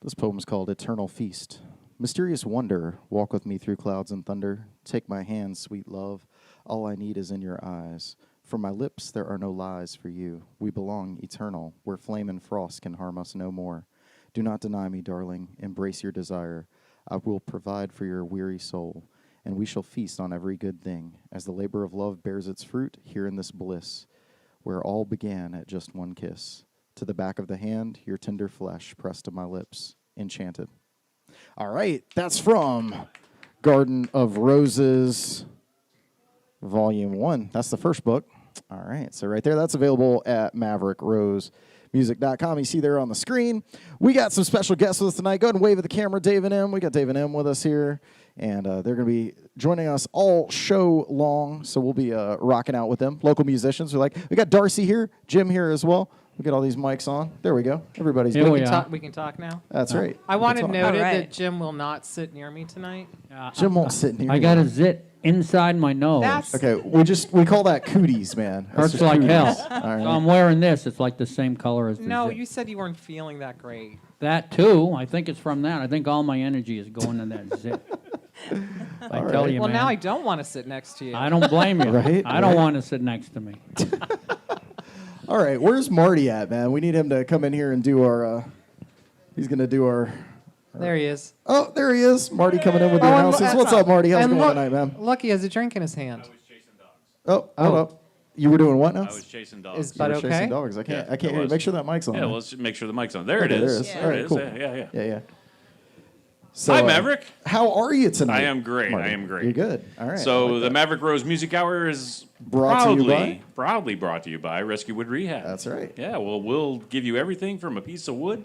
This poem is called Eternal Feast. Mysterious wonder, walk with me through clouds and thunder. Take my hand, sweet love. All I need is in your eyes. From my lips there are no lies for you. We belong eternal, where flame and frost can harm us no more. Do not deny me, darling. Embrace your desire. I will provide for your weary soul, and we shall feast on every good thing, as the labor of love bears its fruit here in this bliss, where all began at just one kiss. To the back of the hand, your tender flesh pressed to my lips, enchanted. All right, that's from Garden of Roses, Volume 1. That's the first book. All right, so right there, that's available at MaverickRoseMusic.com. You see there on the screen. We got some special guests with us tonight. Go ahead and wave at the camera, Dave and M. We got Dave and M with us here, and they're going to be joining us all show long, so we'll be rocking out with them. Local musicians. We got Darcy here, Jim here as well. We get all these mics on. There we go. Everybody's good. We can talk now? That's right. I wanted noted that Jim will not sit near me tonight. Jim won't sit near I got a zit inside my nose. Okay, we call that cooties, man. Hurts like cooties. hell. All right. So I'm wearing this. It's like the same color as the No, zit. you said you weren't feeling that great. That too. I think it's from that. I think all my energy is going to that zit. I tell you, Well, man. now I don't want to sit next to you. I don't blame you. Right? I don't want to sit next to me. All right, where's Marty at, man? We need him to come in here and do our, he's going to do our... There he is. Oh, there he is. Marty coming in with the announcements. What's up, Marty? How's it going tonight, man? Look, he has a drink in his hand. I was chasing dogs. Oh, hold up. You were doing what now? I was chasing dogs. Is Bud You were chasing okay? dogs. I can't Yeah, hear it you. was. Make sure that mic's on. Yeah, man. well, let's make sure the mic's on. There Okay, it is. there it is. There All right, it is. cool. Yeah. Yeah. So, Hi, Maverick. How are you tonight? I am great. Marty? I am great. You're good. All right. I So like the that. Maverick Rose Music Hour is Brought to you proudly brought to you by Rescue Wood Rehab. That's right. Yeah, well, we'll give you everything from a piece of wood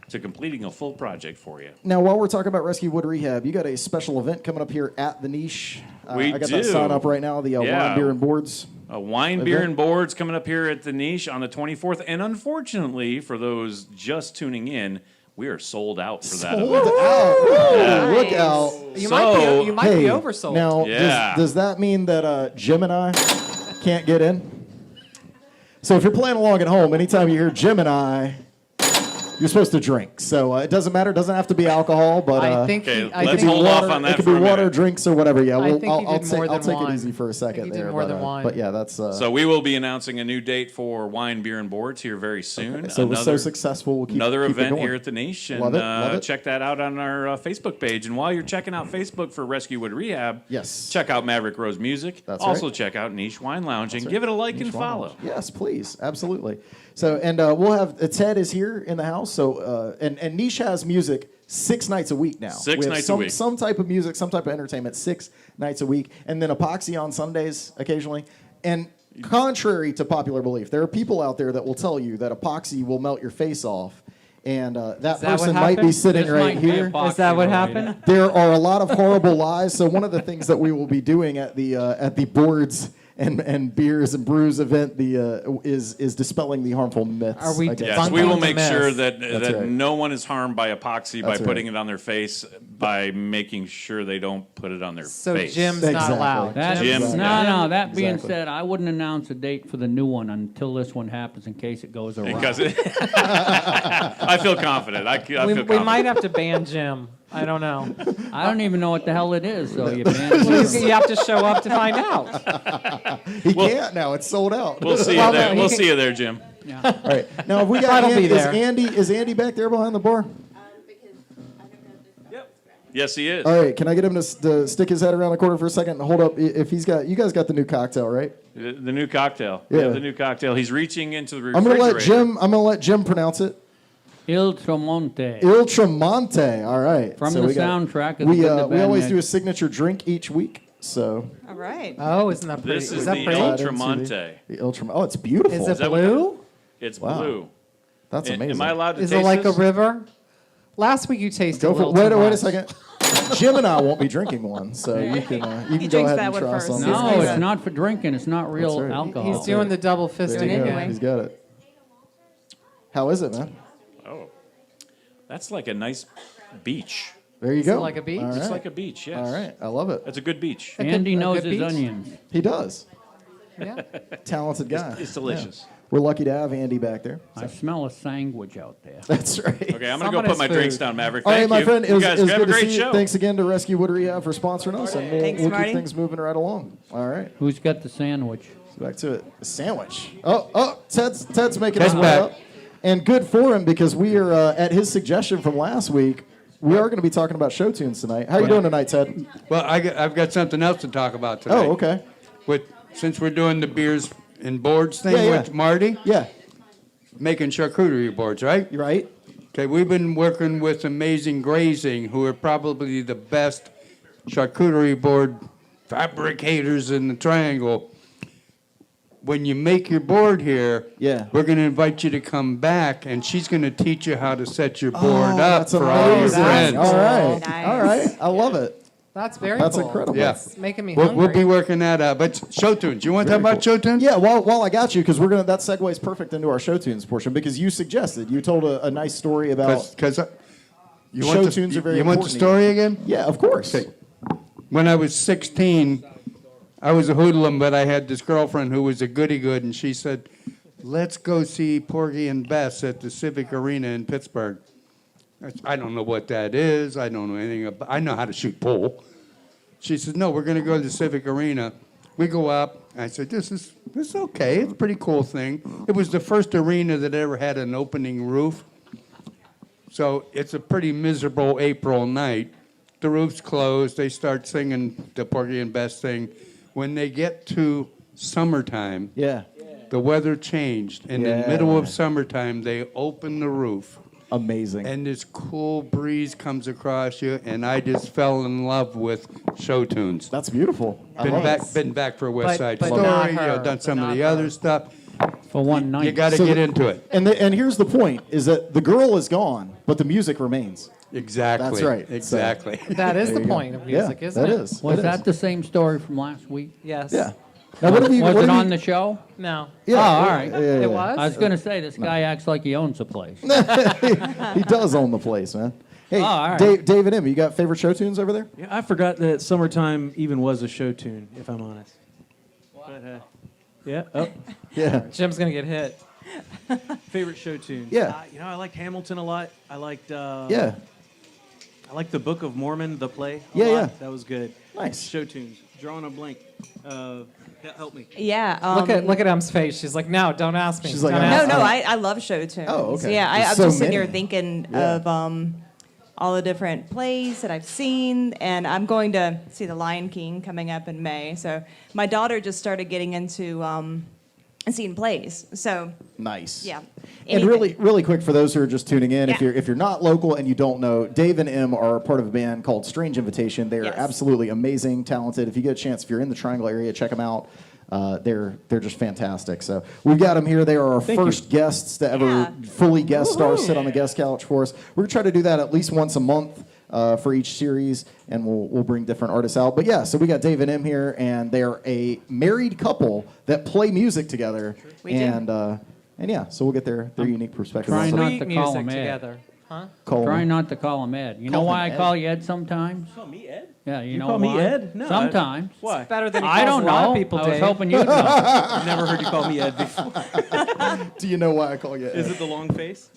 to completing a full project for you. Now, while we're talking about Rescue Wood Rehab, you got a special event coming up here at the Niche. We I got do. that sign up right now, the Yeah. Wine, Beer, and Boards. Wine, beer, and boards coming up here at the Niche on the 24th. And unfortunately, for those just tuning in, we are sold out for that Sold event. out. Yeah. Look out. You might be oversold. Now, Yeah. does that mean that Jim and I can't get in? So if you're playing along at home, anytime you hear Jim and I, you're supposed to drink. So it doesn't matter. It doesn't have to be alcohol, but I think Okay, he, I let's think hold water, off on that it could for be a water, minute. drinks, or whatever. Yeah, I think he did I'll more take than it wine. easy for a second he did there. more but, than wine. But yeah, that's So we will be announcing a new date for Wine, Beer, and Boards here very soon. so it was so successful. We'll keep Another keep it event going. here at the Niche, and Love it. check that out on our Facebook page. And while you're checking out Facebook for Rescue Wood Rehab, Yes. check out Maverick Rose Music. That's also right. check out Niche Wine Lounge and That's give it right. a like Niche and Wine follow. Lounge. Yes, please, absolutely. So, and we'll have Ted is here in the house. So, and Niche has music 6 nights a week now. Six We have nights a some, week. Some type of music, some type of entertainment, 6 nights a week, and then Epoxy on Sundays occasionally. And contrary to popular belief, there are people out there that will tell you that Epoxy will melt your face off. And that that what person might be happened? sitting This right might be here. epoxy Is that what related. happened? There are a lot of horrible lies. So one of the things that we will be doing at the boards and beers and brews event is dispelling the harmful myths. Are we against- Yes, we will Bunking make the sure mess. that right. no one is harmed by epoxy by That's putting right. it on their face, by making sure they don't put it on their So face. Jim's Exactly. not allowed. That, Jim. No. That being Exactly. said, I wouldn't announce a date for the new one until this one happens, in case it goes awry. Because I feel confident. I feel we confident. might have to ban Jim. I don't know. I don't even know what the hell it is. So you You have to show up to find out. He can't now. It's sold out. We'll see you Well, there. no, We'll he see you there, Jim. Yeah. All right. Now, have we got I'll be Andy? there. Is Andy back there behind the bar? Yes, he is. All right. Can I get him to stick his head around the corner for a second and hold up? If he's got, you guys got the new cocktail, right? The new cocktail. Yeah. Yeah, the new cocktail. He's reaching into the I'm refrigerator. gonna let Jim pronounce it. Il Tramonte. Il Tramonte. All right. From So the we got- soundtrack of We the Good, the we Bad, always and do the- a signature drink each week. So All right. Oh, isn't that pretty? This is that the pretty? El I didn't see Tramonte. the Il Tramonte. Oh, it's beautiful. Is it that what blue? It's Wow. blue. That's amazing. Am I allowed to Is taste it like this? a river? Last week you tasted Go a for little wait too a much. second. Jim and I won't be drinking one, so you can He go drinks ahead that and one try first. some. No, He's it's not for drinking. It's not real That's right. alcohol. He's doing the double There fisting you go. anyway. He's got it. How is it, man? Oh, that's like a nice beach. There you Is it go. like a beach? All It's right. like a beach. Yes. All right. I love it. That's a good beach. Andy a knows good his beach? onions. He does. Yeah. Talented guy. It's delicious. Yeah. We're lucky to have Andy back there. I smell a sandwich out there. That's right. Okay, I'm going to go Somebody's put my drinks food. down, Maverick. All Thank right, my you. friend, You it guys was have a good to great see you. show. Thanks again to Rescue Wood Rehab for sponsoring us, and Thanks, we'll Marty. keep things moving right along. All right, Who's got the sandwich? back to it. A sandwich. Ted's making Ted's his way back. up. And good for him because we are, at his suggestion from last week, we are going to be talking about show tunes tonight. How you doing tonight, Ted? Well, I've got something else to talk about tonight. Oh, okay. Since we're doing the beers and boards thing Yeah, with Marty, Yeah, making charcuterie boards, right? you right? Okay, we've been working with Amazing Grazing, who are probably the best charcuterie board fabricators in the Triangle. When you make your board here, Yeah. we're going to invite you to come back, and she's going to teach you how to set your board Oh, up that's for all your amazing. friends. All right, Nice. all right. I love it. That's very That's cool. incredible. Yeah. It's making me We'll hungry. be working that out. But show tunes. You want to talk Very about show tunes? Yeah, while I got you, because that segues perfect into our show tunes portion, because you suggested, you told a nice story about, Because you Show want the, tunes are very You want the important. story again? yeah, of course. Okay. When I was 16, I was a hoodlum, but I had this girlfriend who was a goody-good, and she said, let's go see Porgy and Bess at the Civic Arena in Pittsburgh. I don't know what that is. I don't know anything about. I know how to shoot pool. She said, no, we're going to go to the Civic Arena. We go up. I said, this is okay. It's a pretty cool thing. It was the first arena that ever had an opening roof. So it's a pretty miserable April night. The roof's closed. They start singing the Porgy and Bess thing. When they get to summertime, Yeah, the weather changed. In the Yeah. middle of summertime, they open the roof, amazing. and this cool breeze comes across you, and I just fell in love with show tunes. That's beautiful. I Been love back, it. been back for West But- Side but Story. not You her. know, done some But of not the her. other stuff. For one night. You got to So get the- into it. And here's the point: is that the girl is gone, but the music remains. Exactly. That's right. Exactly. That is There the you go. point of music, yeah, isn't that it? is. Was It that is. the same story from last week? Yes. Yeah. Now, what have you? Was what it have on you- the show? No. Yeah. Oh, all right. Yeah, yeah, yeah. It was? I was going to say, this guy acts like he owns the place. He does own the place, man. Hey, Oh, all right. David M., you got favorite show tunes over there? Yeah, I forgot that "Summertime" even was a show tune, if I'm honest. But, yeah. Oh, Yeah. Jim's going to get hit. favorite show tunes. Yeah. I liked Hamilton a lot. I liked. Yeah. I liked the Book of Mormon, the play. A Yeah, lot. yeah. That was good. Nice. Show tunes. Drawing a blank. Help me. Yeah. Look at Em's face. She's like, no, don't ask me. She's like, Don't I'm No, ask not- no, me. I love show tunes. Oh, okay. Yeah, There's I'm so just sitting here many. thinking Yeah. of all the different plays that I've seen, and I'm going to see The Lion King coming up in May. So my daughter just started getting into seeing plays. So Nice. yeah. And Anything. really quick for those who are just tuning in, Yeah. if you're not local and you don't know, Dave and M are part of a band called Strange Invitation. They're Yes. absolutely amazing, talented. If you get a chance, if you're in the Triangle area, check them out. They're just fantastic. So we've got them here. They are our first guests to ever Yeah. fully guest star, sit on the guest couch for us. We're gonna try to do that at least once a month. For each series, and we'll bring different artists out. But yeah, so we got Dave and M here, and they're a married couple that play music together. We do. And yeah, so we'll get their unique perspective. Trying on not it. Sweet to call music him Ed. together. Huh? Call Try them. not to call him Ed. You know Call why him I Ed. call you Ed sometimes? Call me Ed. Yeah, you You know call me why? Ed? No, Sometimes. Why? Better than he I calls don't a lot know. of people, I was Dave. hoping you'd know. I've never heard you call me Ed before. Do you know why I call you Ed? Is it the long face?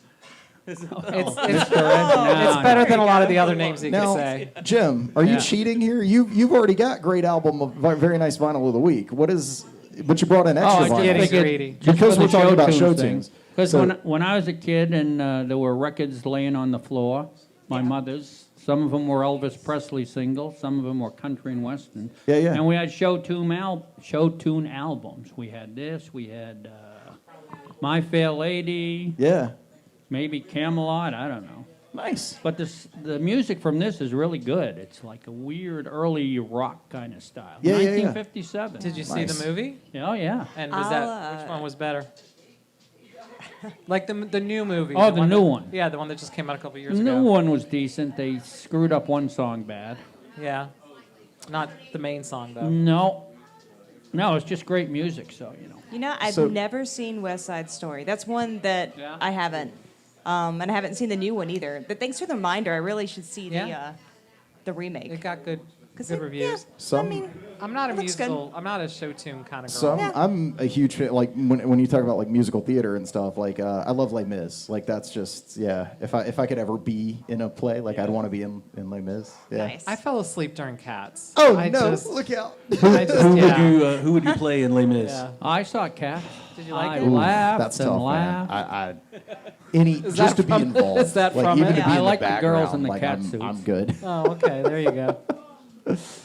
It's Mr. Ed, no, it's better than a lot of the other names you Now, could say. Jim, are you Yeah. cheating here? You've already got great album of very nice vinyl of the week. What is? But you brought in extra I just vinyl. Getting figured greedy. just Because for we're the talking about tunes show thing. tunes. Because So- when I was a kid and there were records laying on the floor, my mother's, some of them were Elvis Presley singles, some of them were country and western. Yeah, yeah. And we had show tune albums. We had this, we had My Fair Lady, Yeah, maybe Camelot, I don't know. nice. But the music from this is really good. It's like a weird early rock kind of style. Yeah, yeah, yeah. 1957. Did you see Nice. the movie? Oh, yeah. And was I'll, that which one was better? Like the new movie. Oh, the new that- one. Yeah, the one that just came out a couple years The ago. new one was decent. They screwed up one song bad. Yeah. Not the main song though. No, it's just great music, so, you know. You know, I've So- never seen West Side Story. That's one that Yeah? I haven't. And I haven't seen the new one either. But thanks for the reminder. I really should see Yeah. the remake. It got good 'Cause Good it- reviews. Yeah, Some- I mean, I'm not a It looks good. musical. I'm not a show tune kind of girl. So Yeah. I'm a huge fan. Like when you talk about like musical theater and stuff, like I love Les Mis. Like that's just If I could ever be in a play, like I'd want to be in Les Mis. Yeah. nice. I fell asleep during Cats. Oh I no! Just, Look out! I just, yeah. Who would you play in Les Mis? Yeah. I saw Cats. Did you like I it? laughed That's and tough, man. laughed. I any Is just that to be from- involved. is that like from even it? to be I in like the the girls in background, the like, cat I'm suits. good. Oh, okay. There you go.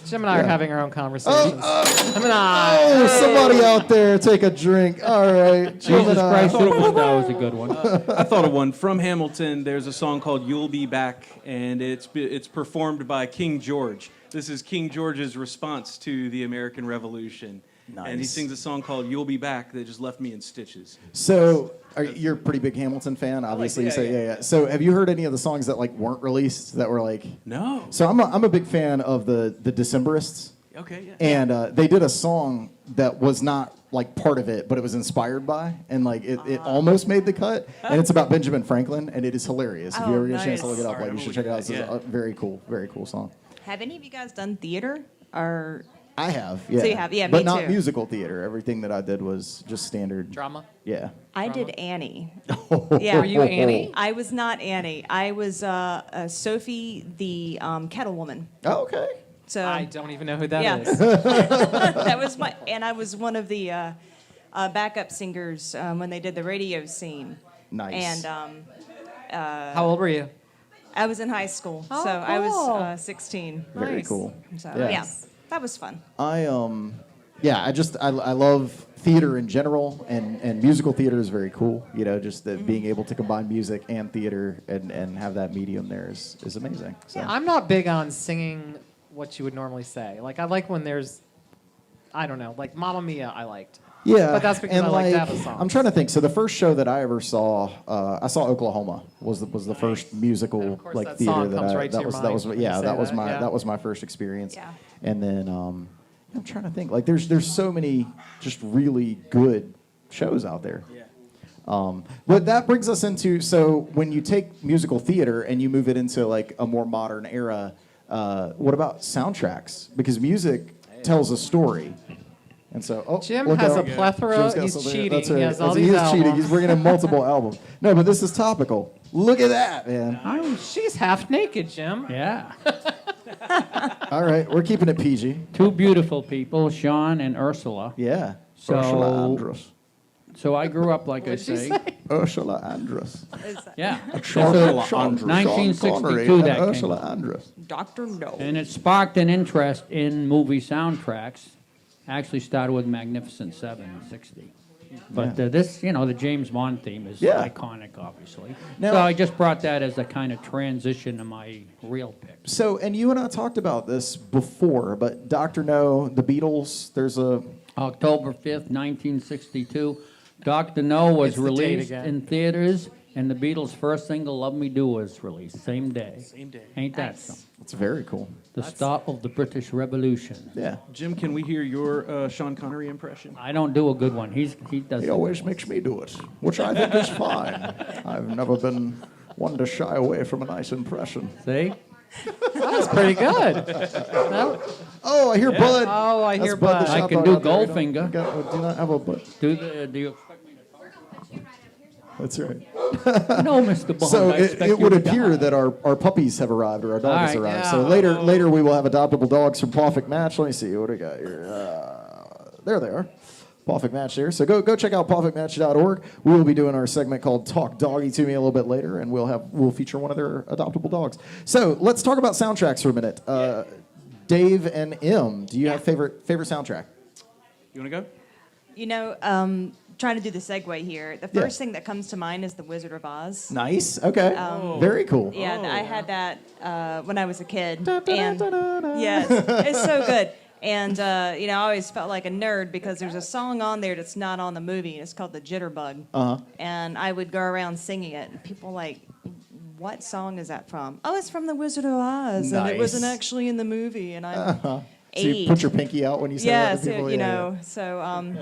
Jim and I are having our own conversations. Oh, somebody out there, take a drink. All right, Jim Jesus and I. Christ Superstar was a good one. I thought of one from Hamilton. There's a song called "You'll Be Back," and it's performed by King George. This is King George's response to the American Revolution, and he Nice. sings a song called "You'll Be Back" that just left me in stitches. So, you're a pretty big Hamilton fan, obviously. You say, yeah. So, have you heard any of the songs that like weren't released that were like? No. So, I'm a big fan of the Decemberists, Okay. Yeah. and they did a song that was not like part of it, but it was inspired by, and like it almost made the cut. And it's about Benjamin Franklin, and it is hilarious. If you Oh, ever get a chance to nice. look it up, All right, like you I'm should gonna check it out. look It's at that, a very cool song. Have any of you guys done theater? Or I have, yeah. you have, yeah, but me not too. musical theater. Everything that I did was just standard. Drama. Yeah. I Drama? did Annie. Were Yeah. Were you Annie? I was not Annie. I was Sophie, the kettle woman. Oh, okay. So I don't even know who that yeah, is. that was my, and I was one of the backup singers when they did the radio scene. Nice. And How old were you? I was in high school, Oh, so I was cool. 16. Very Nice. cool. So Yeah. yeah, that was fun. I I love theater in general, and musical theater is very cool. You know, just that being able to combine music and theater and have that medium there is amazing. So. I'm not big on singing what you would normally say. Like I like when there's, I don't know, like Mamma Mia. I liked. Yeah, But that's because and I like to have a song. I'm trying to think. So the first show that I ever saw, I saw Oklahoma was the first musical And of course like that theater song that comes I right to that your was mind that was when you yeah say that was that, my yeah. that was my first experience. Yeah. And then I'm trying to think. Like there's so many just really good shows out there. Yeah. But that brings us into, so when you take musical theater and you move it into like a more modern era, what about soundtracks? Because music tells a story. And so, Jim look has out. a plethora. Jim's got He's something- cheating. that's He right. has all He these is cheating. albums. He's bringing in multiple albums. No, but this is topical. Look at that, man. She's half naked, Jim. Yeah. All right, we're keeping it PG. Two beautiful people, Sean and Ursula. Yeah. So- Ursula Andress. So I grew up, like I What'd she say. say? Ursula Andress. Yeah. Sean, So- Sean 1962 Connery that and came Ursula out. Andress. Dr. No. And it sparked an interest in movie soundtracks. Actually started with Magnificent Seven in '60. But this, the James Bond theme is Yeah. iconic, obviously. Now- So I just brought that as a kind of transition to my real pick. So, and you and I talked about this before, but Dr. No, the Beatles, there's a October 5th, 1962. Dr. No was It's the date released again. in theaters, and the Beatles' first single, Love Me Do, was released same day. Same day. Ain't that Nice. something? It's very cool. The start of the British Revolution. Yeah. Jim, can we hear your Sean Connery impression? I don't do a good one. He does. He always makes me do it, which I think is fine. I've never been one to shy away from a nice impression. See? That's pretty good. That- Oh, I hear Bud. Oh, I That's hear Bud the Bud. I shop can dog do out there. Goldfinger. Do not have a Bud. Do you expect me That's right. to? No, Mr. Bond. So I it, expect it you would to appear die. that our puppies have arrived, or our dog All has right. arrived. Yeah. So later we will have adoptable dogs from Perfect Match. Let me see what do we got here. There they are. Perfect Match there. So go check out perfectmatch.org. We will be doing our segment called Talk Doggy to Me a little bit later, and we'll feature one of their adoptable dogs. So let's talk about soundtracks for a minute. Dave and M, do you have favorite soundtrack? You want to go? Trying to do the segue here. The Yeah. first thing that comes to mind is The Wizard of Oz. Nice. Okay. Very cool. Yeah, I had that when I was a kid. Da, da, And da, da, da. yes, it's so good. And I always felt like a nerd because there's a song on there that's not on the movie. And it's called The Jitterbug. Uh-huh. And I would go around singing it, and people like, "What song is that from?" "Oh, it's from The Wizard of Oz, and it wasn't Nice. actually in the movie." And I'm So 8. you put your pinky out when you say that to people? Yeah, yeah. So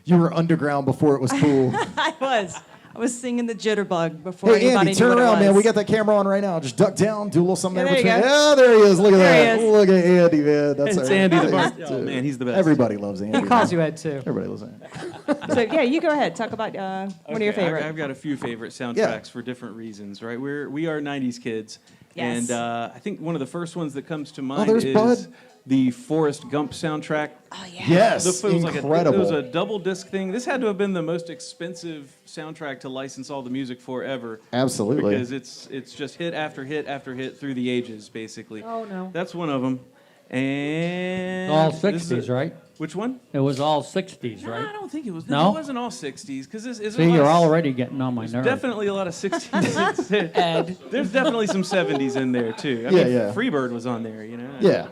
You were underground before it was cool. I was. I was singing the jitterbug before Hey, anybody Andy, turn knew what it around, man. was. We got that camera on right now. Just duck down, do a little something Yeah, there there you between. go. Yeah, there he is. Look at There he that. is. Look at Andy, man. That's It's our- Andy the that's- bar. Oh man, he's the best. Everybody loves Andy. He calls man. you Ed too. Everybody loves Andy. So yeah, you go ahead. Talk about one of your Okay, favorite. I've got a few favorite soundtracks Yeah. for different reasons, right? We are '90s kids, Yes. and I think one of the first ones that comes to mind there's is Bud. the Forrest Gump soundtrack. Oh yeah. Yes, It was incredible. it was a double disc thing. This had to have been the most expensive soundtrack to license all the music for ever. Absolutely. Because it's just hit after hit after hit through the ages, basically. Oh, no. That's one of them. And All this is 60s, right? Which one? It was all 60s, No, right? I don't think it was. No? It wasn't all 60s because this is. See, you're already getting on my nerves. Definitely a lot of 60s. Ed. There's definitely some 70s in there too. I Yeah, mean, yeah. Freebird was on there, you know. Yeah,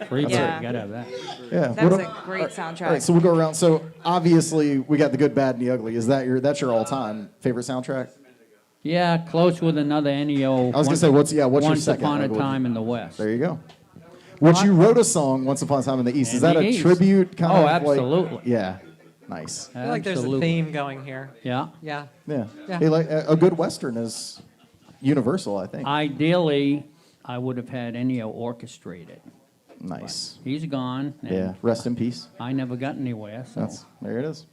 Freebird, Yeah. you gotta have that. yeah. That What was a- a great soundtrack. All right, so we'll go around. So obviously we got the good, bad, and the ugly. Is that that's your all-time favorite soundtrack? Yeah, close with another NEO. I was gonna say, what's your Once second? Upon a Like, what- Time in the West. There you go. Which you wrote a song, Once Upon a Time in the East. Is In that the a East. tribute kind Oh, of like? absolutely. Yeah. Nice. I feel like there's a Absolutely. theme going here. Yeah. Yeah. Yeah. Yeah. Hey, like a good Western is universal, I think. Ideally, I would have had Ennio orchestrate it. Nice. He's gone. And Yeah. Rest in peace. I never got anywhere. So. There it is.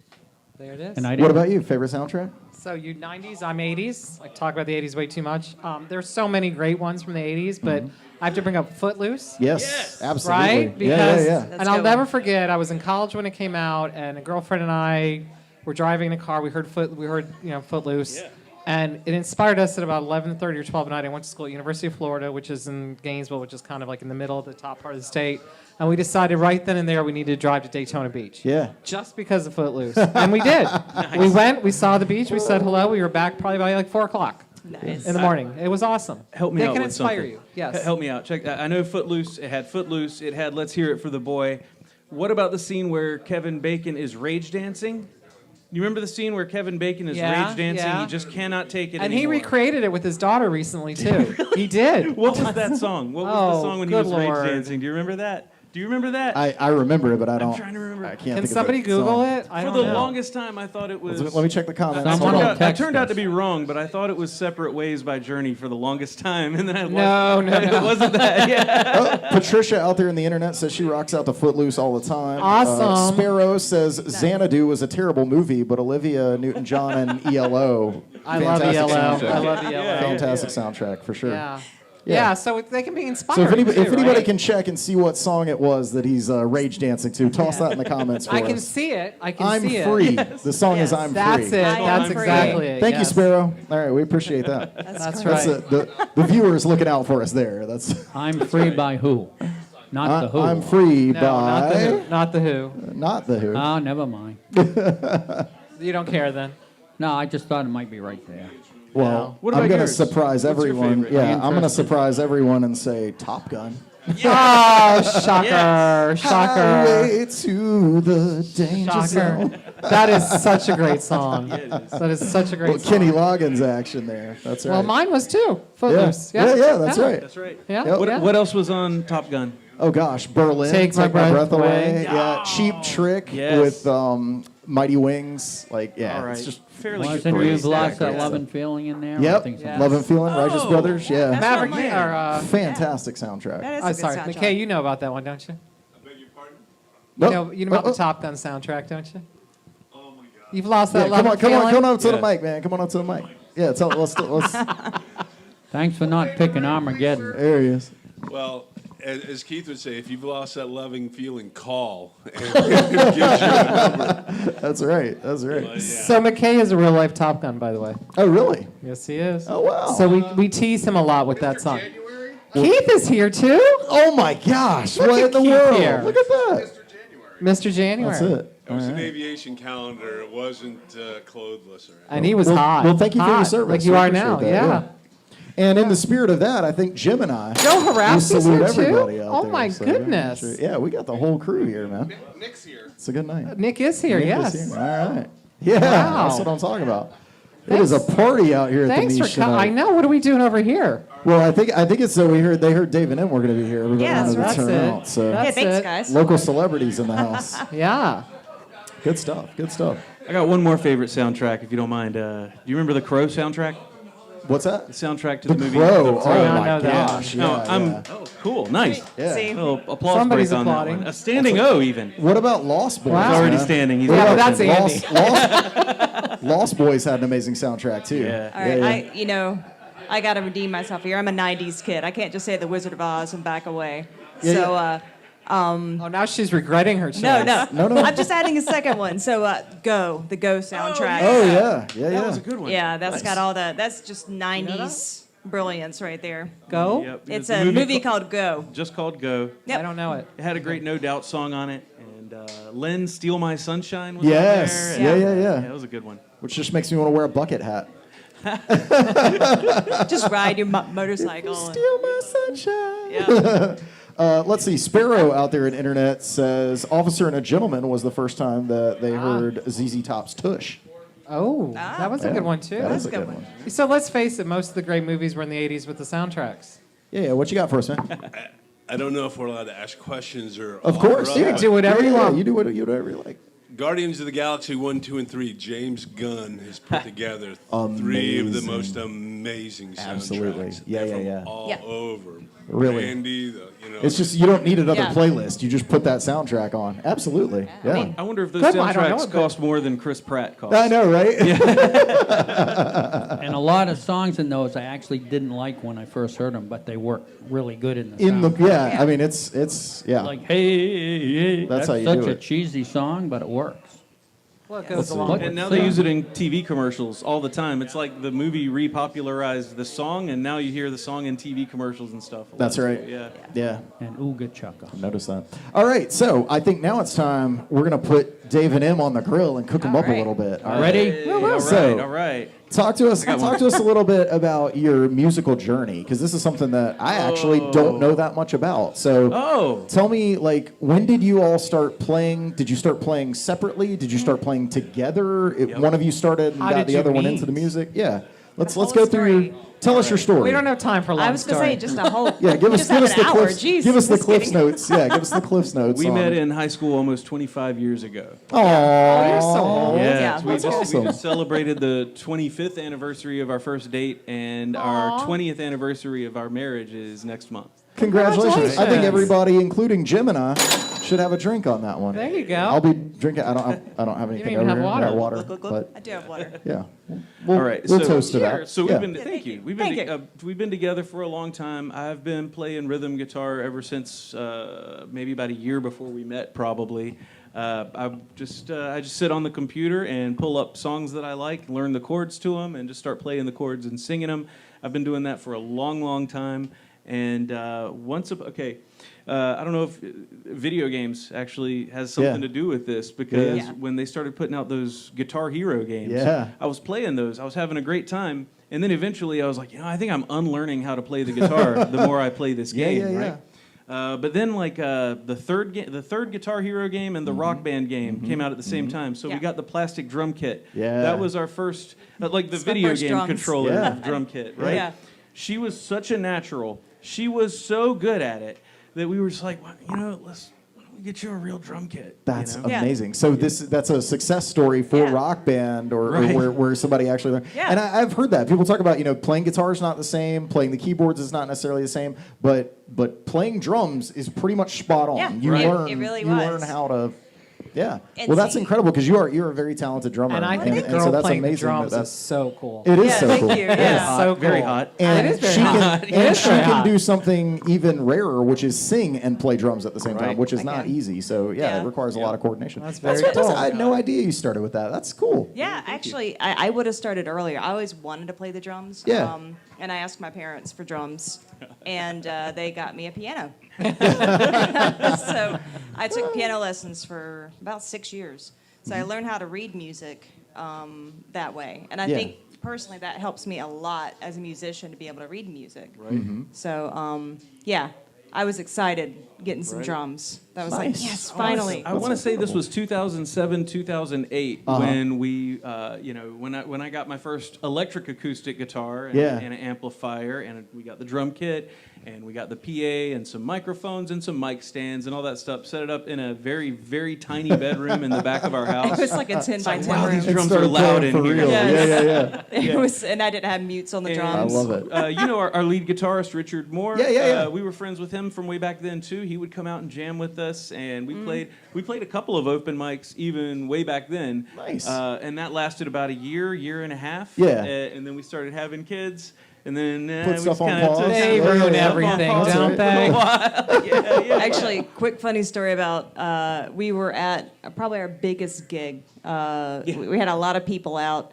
There it is. And I What didn't. about you? Favorite soundtrack? So you 90s, I'm 80s. I talk about the 80s way too much. There's so many great ones from the 80s, but I have to bring up Footloose. Yes. Absolutely. Right? Yeah, Because, yeah. That's and a I'll good never one. forget, I was in college when it came out, and a girlfriend and I were driving in a car. We heard Footloose. And it inspired us at about 11:30 or 12 at night. I went to school at University of Florida, which is in Gainesville, which is kind of like in the middle of the top part of the state. And we decided right then and there we needed to drive to Daytona Beach. Yeah. Just because of Footloose. And we did. We went, we saw the beach, we said hello. We were back probably by like 4 o'clock Nice. in the morning. It was awesome. Help me they out can with inspire something. you. Yes. Help me out. Check that. I know Footloose. It had Footloose. It had Let's Hear It for the Boy. What about the scene where Kevin Bacon is rage dancing? You remember the scene where Kevin Bacon is Yeah, rage dancing? yeah. He just cannot take it And he anymore. recreated it with his daughter recently too. He did. What was that song? What was the Oh, song when he good was Lord. rage dancing? Do you remember that? Do you remember that? I remember it, but I don't. trying to remember. I can't Can think somebody of the Google song. it? I For don't the know. longest time, I thought it was. Let me check the comments. Someone Hold will on. I text turned out us. to be wrong, but I thought it was Separate Ways by Journey for the longest time, and then I No, no, it no. wasn't that. Yeah. Oh, Patricia out there in the internet says she rocks out to Footloose all the time. Awesome. Sparrow says Xanadu was a terrible movie, but Olivia Newton-John and ELO. I love fantastic ELO. soundtrack. I love ELO. Fantastic soundtrack for sure. Yeah. Yeah. Yeah, so they can be So inspired. if anybody right? can check and see what song it was that he's rage dancing to, toss that in the comments for I can us. see it. I can I'm see free. it. The song is Yes. I'm That's free. it. I That's am free. exactly it. Thank you, yes. Sparrow. All right, we appreciate that. That's That's right. the viewers looking out for us there. That's I'm free by who? Not the who. I'm free No, not the by Who. Not the Who. not the Who. Oh, never mind. You don't care then. No, I just thought it might be right there. Well, What I'm about going to yours? surprise What's your everyone. favorite? Yeah, I'm going to Interesting. surprise everyone and say Top Gun. Oh, shocker. Shocker. Highway to the danger Shocker. zone. That is such a great song. That is such a great Well, song. Kenny Loggins action there. That's right. Well, mine was too. yeah. Footloose. Yeah, that's right. That's right. Yeah. Yep. What, yeah. what else was on Top Gun? Oh gosh, Berlin. Take My Breath Away. Yeah, Cheap Trick Yes. with Mighty Wings. Like, yeah, All right. it's just fairly Wasn't good. You've Lost great That Love stuff. and Feeling in there? I Yep, think so. Yeah. Love and Feeling, Righteous Oh, Brothers. Yeah, That's Maverick, one of or, mine. fantastic soundtrack. That is I'm a good sorry, soundtrack. McKay, you know about that one, don't you? Nope. You know about Oh, the Top Gun soundtrack, don't you? Oh my God. You've lost that Yeah, love come on, and come on, feeling? come on up to the Yeah. mic, man. Come on up to the mic. Yeah, let's. Thanks for not picking Armageddon. There he is. Well, as Keith would say, if you've lost that loving feeling, call. And it gives you a number. That's right. That's right. But, yeah. So McKay is a real life Top Gun, by the way. Oh, really? Yes, he is. Oh, wow. So we tease him a lot with that song. Keith is here too. Oh my gosh! Look What at in the Keith world? here. Look at that. Mr. January. That's it. It was All an right. aviation calendar. It wasn't clothless or anything. And he was Well- hot. well, thank you for your Hot, service. like you We are appreciate now. that, Yeah. And in the spirit of that, I think Jim and I Joe we Haraski's salute here too. everybody out Oh there. my So, goodness. Yeah, we got the whole crew here, man. Nick's here. It's a good night. Nick is here. Nick yes. is here. All right. Yeah, Wow. that's what I'm talking about. It is a party out here at Thanks the for niche coming. I tonight. know. What are we doing over here? Well, I think it's so they heard Dave and M were going to be here. Everybody Yeah, wanted that's to turn it. out. So Yeah, That's thanks, it. guys. local celebrities in the house. Yeah. Good stuff. Good stuff. I got one more favorite soundtrack, if you don't mind. Do you remember the Crow soundtrack? What's that? The soundtrack to the movie. Crow. The Crow. Oh my know that. gosh. No, Yeah, Oh, cool. Nice. yeah. See? A little applause Somebody's break on that applauding. one. A standing O, even. What about Lost Boys? Wow. He's already man? standing. He's Yeah, but watching. that's Andy. Lost Boys had an amazing soundtrack too. Yeah. All right, I got to redeem myself here. I'm a 90s kid. I can't just say The Wizard of Oz and back away. Yeah, So, Oh, now she's regretting her choice. no. No. I'm just adding a second one. So, the Go soundtrack. Oh yeah, That was a good one. Yeah, that's got all the, that's just 90s brilliance right there. Go? Yep. It's a a movie called Go. just called Go. Yep. I don't know it. It had a great No Doubt song on it, and Len Steal My Sunshine was Yes. on there. Yeah. Yeah, that was a good one. Which just makes me want to wear a bucket hat. Just ride your motorcycle. Steal my sunshine. Yeah. Let's see. Sparrow out there in internet says Officer and a Gentleman was the first time that they heard ZZ Top's Tush. Oh, that was a good one, too. That is a a good good one. So let's face it, most of the great movies were in the 80s with the soundtracks. Yeah, what you got for us, man? I don't know if we're allowed to ask questions or. Of course. offer You up, can do whatever you want. You do whatever you like. Guardians of the Galaxy 1, 2, and 3. James Gunn has put together 3 of the Amazing. most amazing soundtracks. Absolutely. Yeah, They're yeah, from yeah. all Yeah. over. Really. Brandy, It's just, you don't need another Yeah. playlist. You just put that soundtrack on. Absolutely. Yeah. I mean, I wonder if those Good one, I don't know soundtracks it, but- cost more than Chris Pratt cost. I know, right? And a lot of songs in those I actually didn't like when I first heard them, but they work really good in the In the sound. I mean, it's Like, hey, That's how you such do a it. cheesy song, but it works. Well, it goes see. along Look, with And now the they theme. use it in TV commercials all the time. It's like the movie repopularized the song, and now you hear the song in TV commercials and stuff. That's right. Yeah. Yeah. And Ooga Chaka. Notice that. All right, so I think now it's time. We're gonna put Dave and M on the grill and cook them All up a right. little bit. All right. Ready? Hey, all right, So- all right. Talk to us. got Talk one. to us a little bit about your musical journey, because this is something that I actually don't know that much about. So, Oh. tell me, like, when did you all start playing? Did you start playing separately? Did you start playing together? One of you started and How got did the you other one meet? into the music. Yeah. Let's whole go through. story. Tell us your story. We don't have time for a long I was going to story. say just a whole. Yeah, give us just have the an hour. cliffs. Jeez, Give us the just cliffs kidding. notes. Yeah, give us the cliffs notes. We on- met in high school almost 25 years ago. Aw. you're so old. Yeah, we that's just, awesome. we just celebrated the 25th anniversary of our first date, and our 20th anniversary of our marriage is next month. Congratulations. I think Congratulations. everybody, including Jim and I, should have a drink on that one. There you go. I'll be drinking. I don't have anything even over have here. water. Yeah, Look, but I do have water. yeah. All right, We'll so, toast to that. So Yeah. we've been thank you. We've Thank been you. we've been together for a long time. I've been playing rhythm guitar ever since maybe about a year before we met, probably. I just sit on the computer and pull up songs that I like, learn the chords to them, and just start playing the chords and singing them. I've been doing that for a long, long time. And I don't know if video games actually has something Yeah. to do with this, because Yeah. when they started putting out those Guitar Hero games, Yeah. I was playing those. I was having a great time. And then eventually I was like, I think I'm unlearning how to play the guitar the more I play this Yeah, game, yeah, right? But then, the third Guitar Hero game and the Rock Band game came out at the same time. So we Yeah. got the plastic drum kit. Yeah. That was our first, like the It's my video first game drums. controller Yeah. drum kit, right? Yeah. She was such a natural. She was so good at it that we were just like, why don't we get you a real drum kit? That's Yeah. amazing. So that's a success story for Yeah. Rock Band, or Right. where somebody actually learned. Yeah. And I've heard that people talk about playing guitar is not the same, playing the keyboards is not necessarily the same, but playing drums is pretty much spot on. Yeah, You right. learn It really you was. learn how to. Yeah. And well, that's see- incredible, because you're a very talented drummer, And I think a and girl so that's playing the amazing. drums that is so cool. it is Yeah, so thank cool. you. Yeah. It's so Very cool. hot. And It is very she hot. can, It and is she very can hot. do something even rarer, which is sing and play drums at the same time, Right. which is I not can. easy. So yeah, Yeah. it requires a lot of coordination. That's very fantastic. cool. I had no idea you started with that. That's cool. Yeah, actually, I would have started earlier. I always wanted to play the drums. Yeah. And I asked my parents for drums, and they got me a piano. So I took piano lessons for about 6 years. So I learned how to read music that way. And I Yeah. think personally that helps me a lot as a musician to be able to read music. Right. So yeah, I was excited getting some drums. That was like, Nice. yes, finally. I want to say this was 2007, 2008 when we, when I got my first electric acoustic guitar and, Yeah. and an amplifier, and we got the drum kit, and we got the PA and some microphones and some mic stands and all that stuff. Set it up in a very, very tiny bedroom in the back of our house. It was like a 10 by 10 wow, room. these drums are loud in for here. real. Yes. Yeah. It was, and I didn't have mutes on the And, drums. I love it. You know our lead guitarist, Richard Moore? Yeah. We were friends with him from way back then, too. He would come out and jam with us, and we played a couple of open mics even way back then. Nice. And that lasted about a year and a half. Yeah. And then we started having kids, and then Put we stuff on kinda pause. took They Yeah, ruin yeah. everything, Pause don't for they? a while. Yeah. Actually, quick funny story about we were at probably our biggest gig. We had a lot of people out,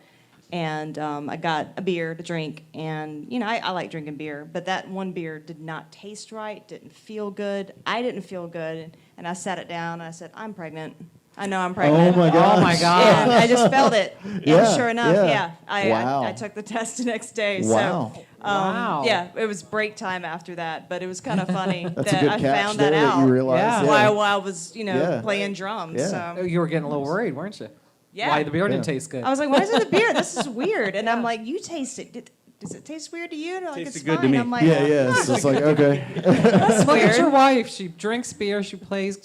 and I got a beer to drink. And, I like drinking beer, but that one beer did not taste right, didn't feel good. I didn't feel good, and I sat it down, and I said, I'm pregnant. I know I'm pregnant. Oh my god. Oh my God. And I just felt it. Yeah, And sure enough, yeah. I took the test the next day. Wow. So, Wow. yeah, it was break time after that, but it was kind of funny That's that a good I catch found there that out you realized. Yeah. while I was, Yeah. playing drums. Yeah. So, You were getting a little worried, weren't you? yeah. Why the beer didn't Yeah. taste good. I was like, why isn't the beer? This is weird. And I'm like, you taste it. Does it taste weird to you? And they're like, Tasted it's good to fine. me. I'm like, Yeah. It's just like, okay. that's Look at your weird. wife. She drinks beer. She plays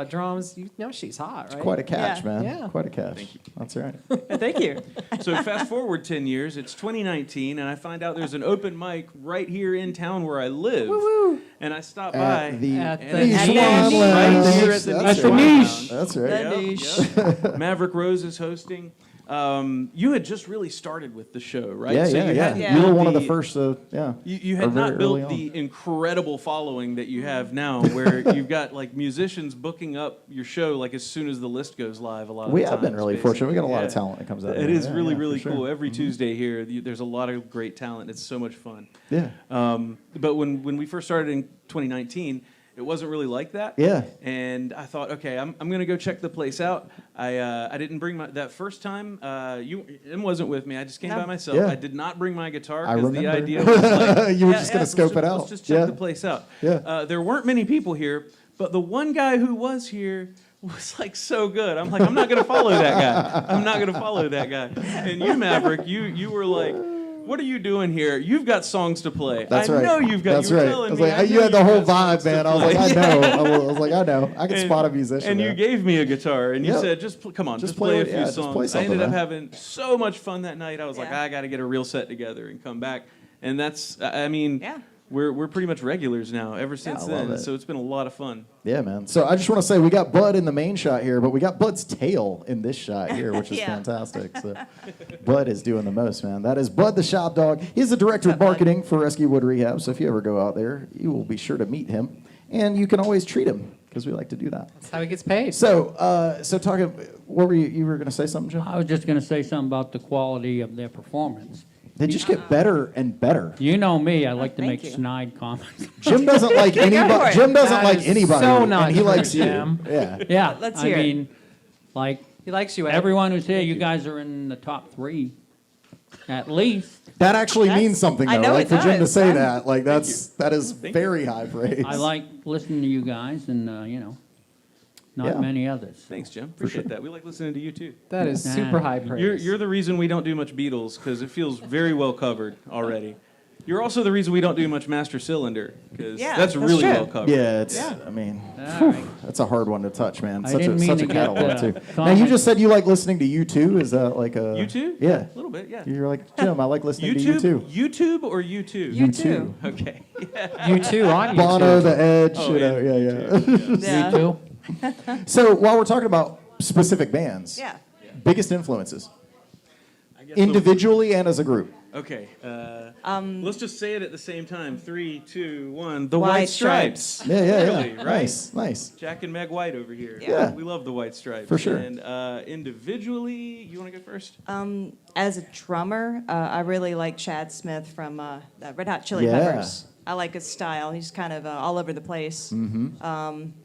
drums. You know she's hot, right? Quite a catch, Yeah. man. Yeah. Quite a catch. That's right. Thank you. So fast forward 10 years, it's 2019, and I find out there's an open mic right here in town where I live. Woo-woo. And I stop At by. the At and the it's niche. right Lounge. here at the That's niche. right. Niche. That's right. The niche. Maverick Rose is hosting. You had just really started with the show, right? Yeah, So yeah, you yeah. hadn't Yeah. You were built one of the the- first, yeah. You Or had very not built early on. the incredible following that you have now, where you've got like musicians booking up your show like as soon as the list goes live. A lot of We the have been times, really basically. fortunate. We got a lot of Yeah. talent that comes out. It there. is Yeah, really, yeah, really for sure. cool. Every Tuesday here, there's a lot of great talent. It's so much fun. Yeah. But when we first started in 2019, it wasn't really like that. Yeah. And I thought, okay, I'm gonna go check the place out. I didn't bring that first time. Em wasn't with me. I just came No. by myself. Yeah. I did not bring my guitar I because the remember. idea was like You were just gonna scope it out. Let's just check Yeah. the place out. Yeah. There weren't many people here, but the one guy who was here was like so good. I'm like, I'm not gonna follow that guy. I'm not gonna follow that guy. And you, Maverick, you were like, what are you doing here? You've got songs to play. That's I right. know you've got. That's you were right. telling I was me, like, I you know had the you've whole got songs vibe, to man. I was like, I play. know. I was like, I know. I can And- spot a musician. And you man. gave me a guitar, and you Yep. said, come on, Just just play a play it, few yeah, just songs. play I something, ended up man. having so much fun that night. I was like, Yeah. I got to get a real set together and come back. And that's, I mean, Yeah. we're pretty much regulars now ever since I love then. it. So it's been a lot of fun. Yeah, man. So I just want to say we got Bud in the main shot here, but we got Bud's tail in this shot here, which is Yeah. fantastic. So Bud is doing the most, man. That is Bud the Shop Dog. He's the director of marketing for Rescue Wood Rehab. So if you ever go out there, you will be sure to meet him, and you can always treat him because we like to do that. That's how he gets paid. So, talking, what were you were going to say something, Jim? I was just going to say something about the quality of their performance. They just get better and better. You know me, I like to Thank make you. snide comments. Jim doesn't like for anybody. it. Jim doesn't That like is anybody, so not and he true, likes you. Jim. Yeah. Yeah, Let's I hear it. mean, like He likes you, Ed. everyone who's here, you guys are in the top 3, at least. That actually That's- means something, I though. know Like it for Jim to does. say I'm- that, like that is very high praise. I like listening to you guys, and not Yeah. many others. Thanks, Jim. Appreciate that. We like listening to you too. That is Nah. super high praise. You're the reason we don't do much Beatles because it feels very well covered already. You're also the reason we don't do much Master Cylinder because Yeah, that's that's really true. well covered. Yeah, it's. Yeah. I mean, All right. that's a hard one to touch, man. I Such didn't mean such to a get catalog the too. Now you comment. just said you like listening to U2. Is that like a You too? Yeah. A little bit, yeah. You're like Jim. I like listening YouTube, to YouTube or YouTube? You too. Okay. You too on U2. Bono, YouTube. The Edge. Oh, you know, yeah, yeah. Yeah. You too? So while we're talking about specific bands, Yeah. biggest influences, I guess the- individually and as a group. Okay. Let's just say it at the same time. 3, 2, 1. The White White Stripes. Yeah, yeah, yeah. Really, right? Nice, nice. Jack and Meg White over here. Yeah. We love the White Stripes. For sure. And individually, you want to go first? As a drummer, I really like Chad Smith from the Red Hot Chili Yeah. Peppers. I like his style. He's kind of all over the place.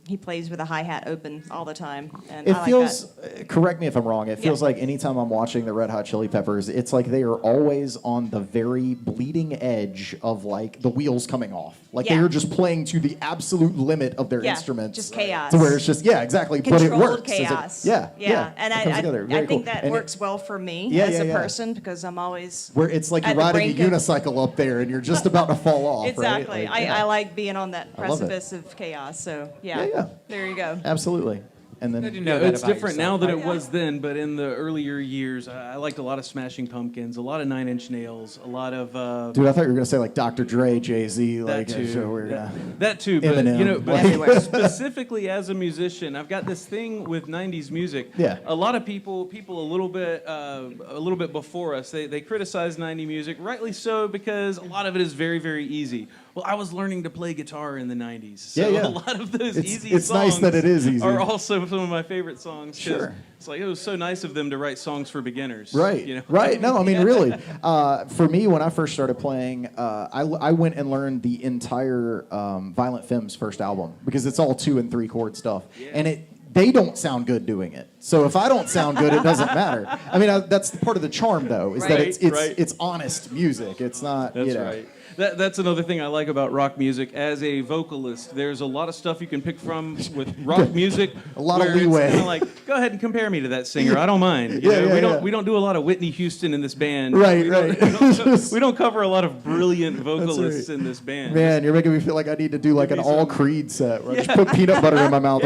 He plays with a hi-hat open all the time, and It I like feels, that. correct me if I'm wrong, it feels Yeah. like anytime I'm watching the Red Hot Chili Peppers, it's like they are always on the very bleeding edge of like the wheels coming off. Like they Yeah. are just playing to the absolute limit of their Yeah, instruments. just chaos. To where it's just, yeah, exactly. But it Controlled works. Is it- chaos. yeah. And it comes together. I Very think cool. that And works well for me Yeah, as yeah, a yeah. person because I'm always Where it's like you're at the riding a brink of- unicycle up there and you're just about to fall off. Exactly. Right? Like, yeah. I like being on that I love it. precipice of chaos. So yeah, Yeah, yeah. there you go. Absolutely. And then Good to know that It's about different yourself. now than it was then, but in the earlier years, I liked a lot of Smashing Pumpkins, a lot of Nine Inch Nails, a lot of dude, I thought you were gonna say like Dr. Dre, Jay-Z, like that too. so we're gonna That too, but Eminem. you know, but Everywhere. specifically as a musician, I've got this thing with '90s music. Yeah. A lot of people a little bit before us, they criticize '90s music, rightly so, because a lot of it is very, very easy. Well, I was learning to play guitar in the '90s, so Yeah, yeah. a lot of those It's- easy it's songs nice that it is easy. are also some of my favorite songs. 'Cause Sure. It's like it was so nice of them to write songs for beginners. Right. You know? Right. No, I mean, really. For me, when I first started playing, I went and learned the entire Violent Femmes first album because it's all 2 and 3 chord stuff, and they don't sound good doing it. So if I don't sound good, it doesn't matter. I mean, that's part of the charm, though, is that Right, it's right. it's honest music. It's not. That's you know. right. That's another thing I like about rock music. As a vocalist, there's a lot of stuff you can pick from with rock music. A lot of where it's leeway. kinda like, go ahead and compare me to that singer. I don't mind. You Yeah, know, yeah, we don't yeah. we don't do a lot of Whitney Houston in this band. Right, We don't- right. we don't cover a lot of brilliant vocalists in this band. Man, you're making me feel like I need to do like an Give me all some- Creed set where I just put peanut butter in my mouth.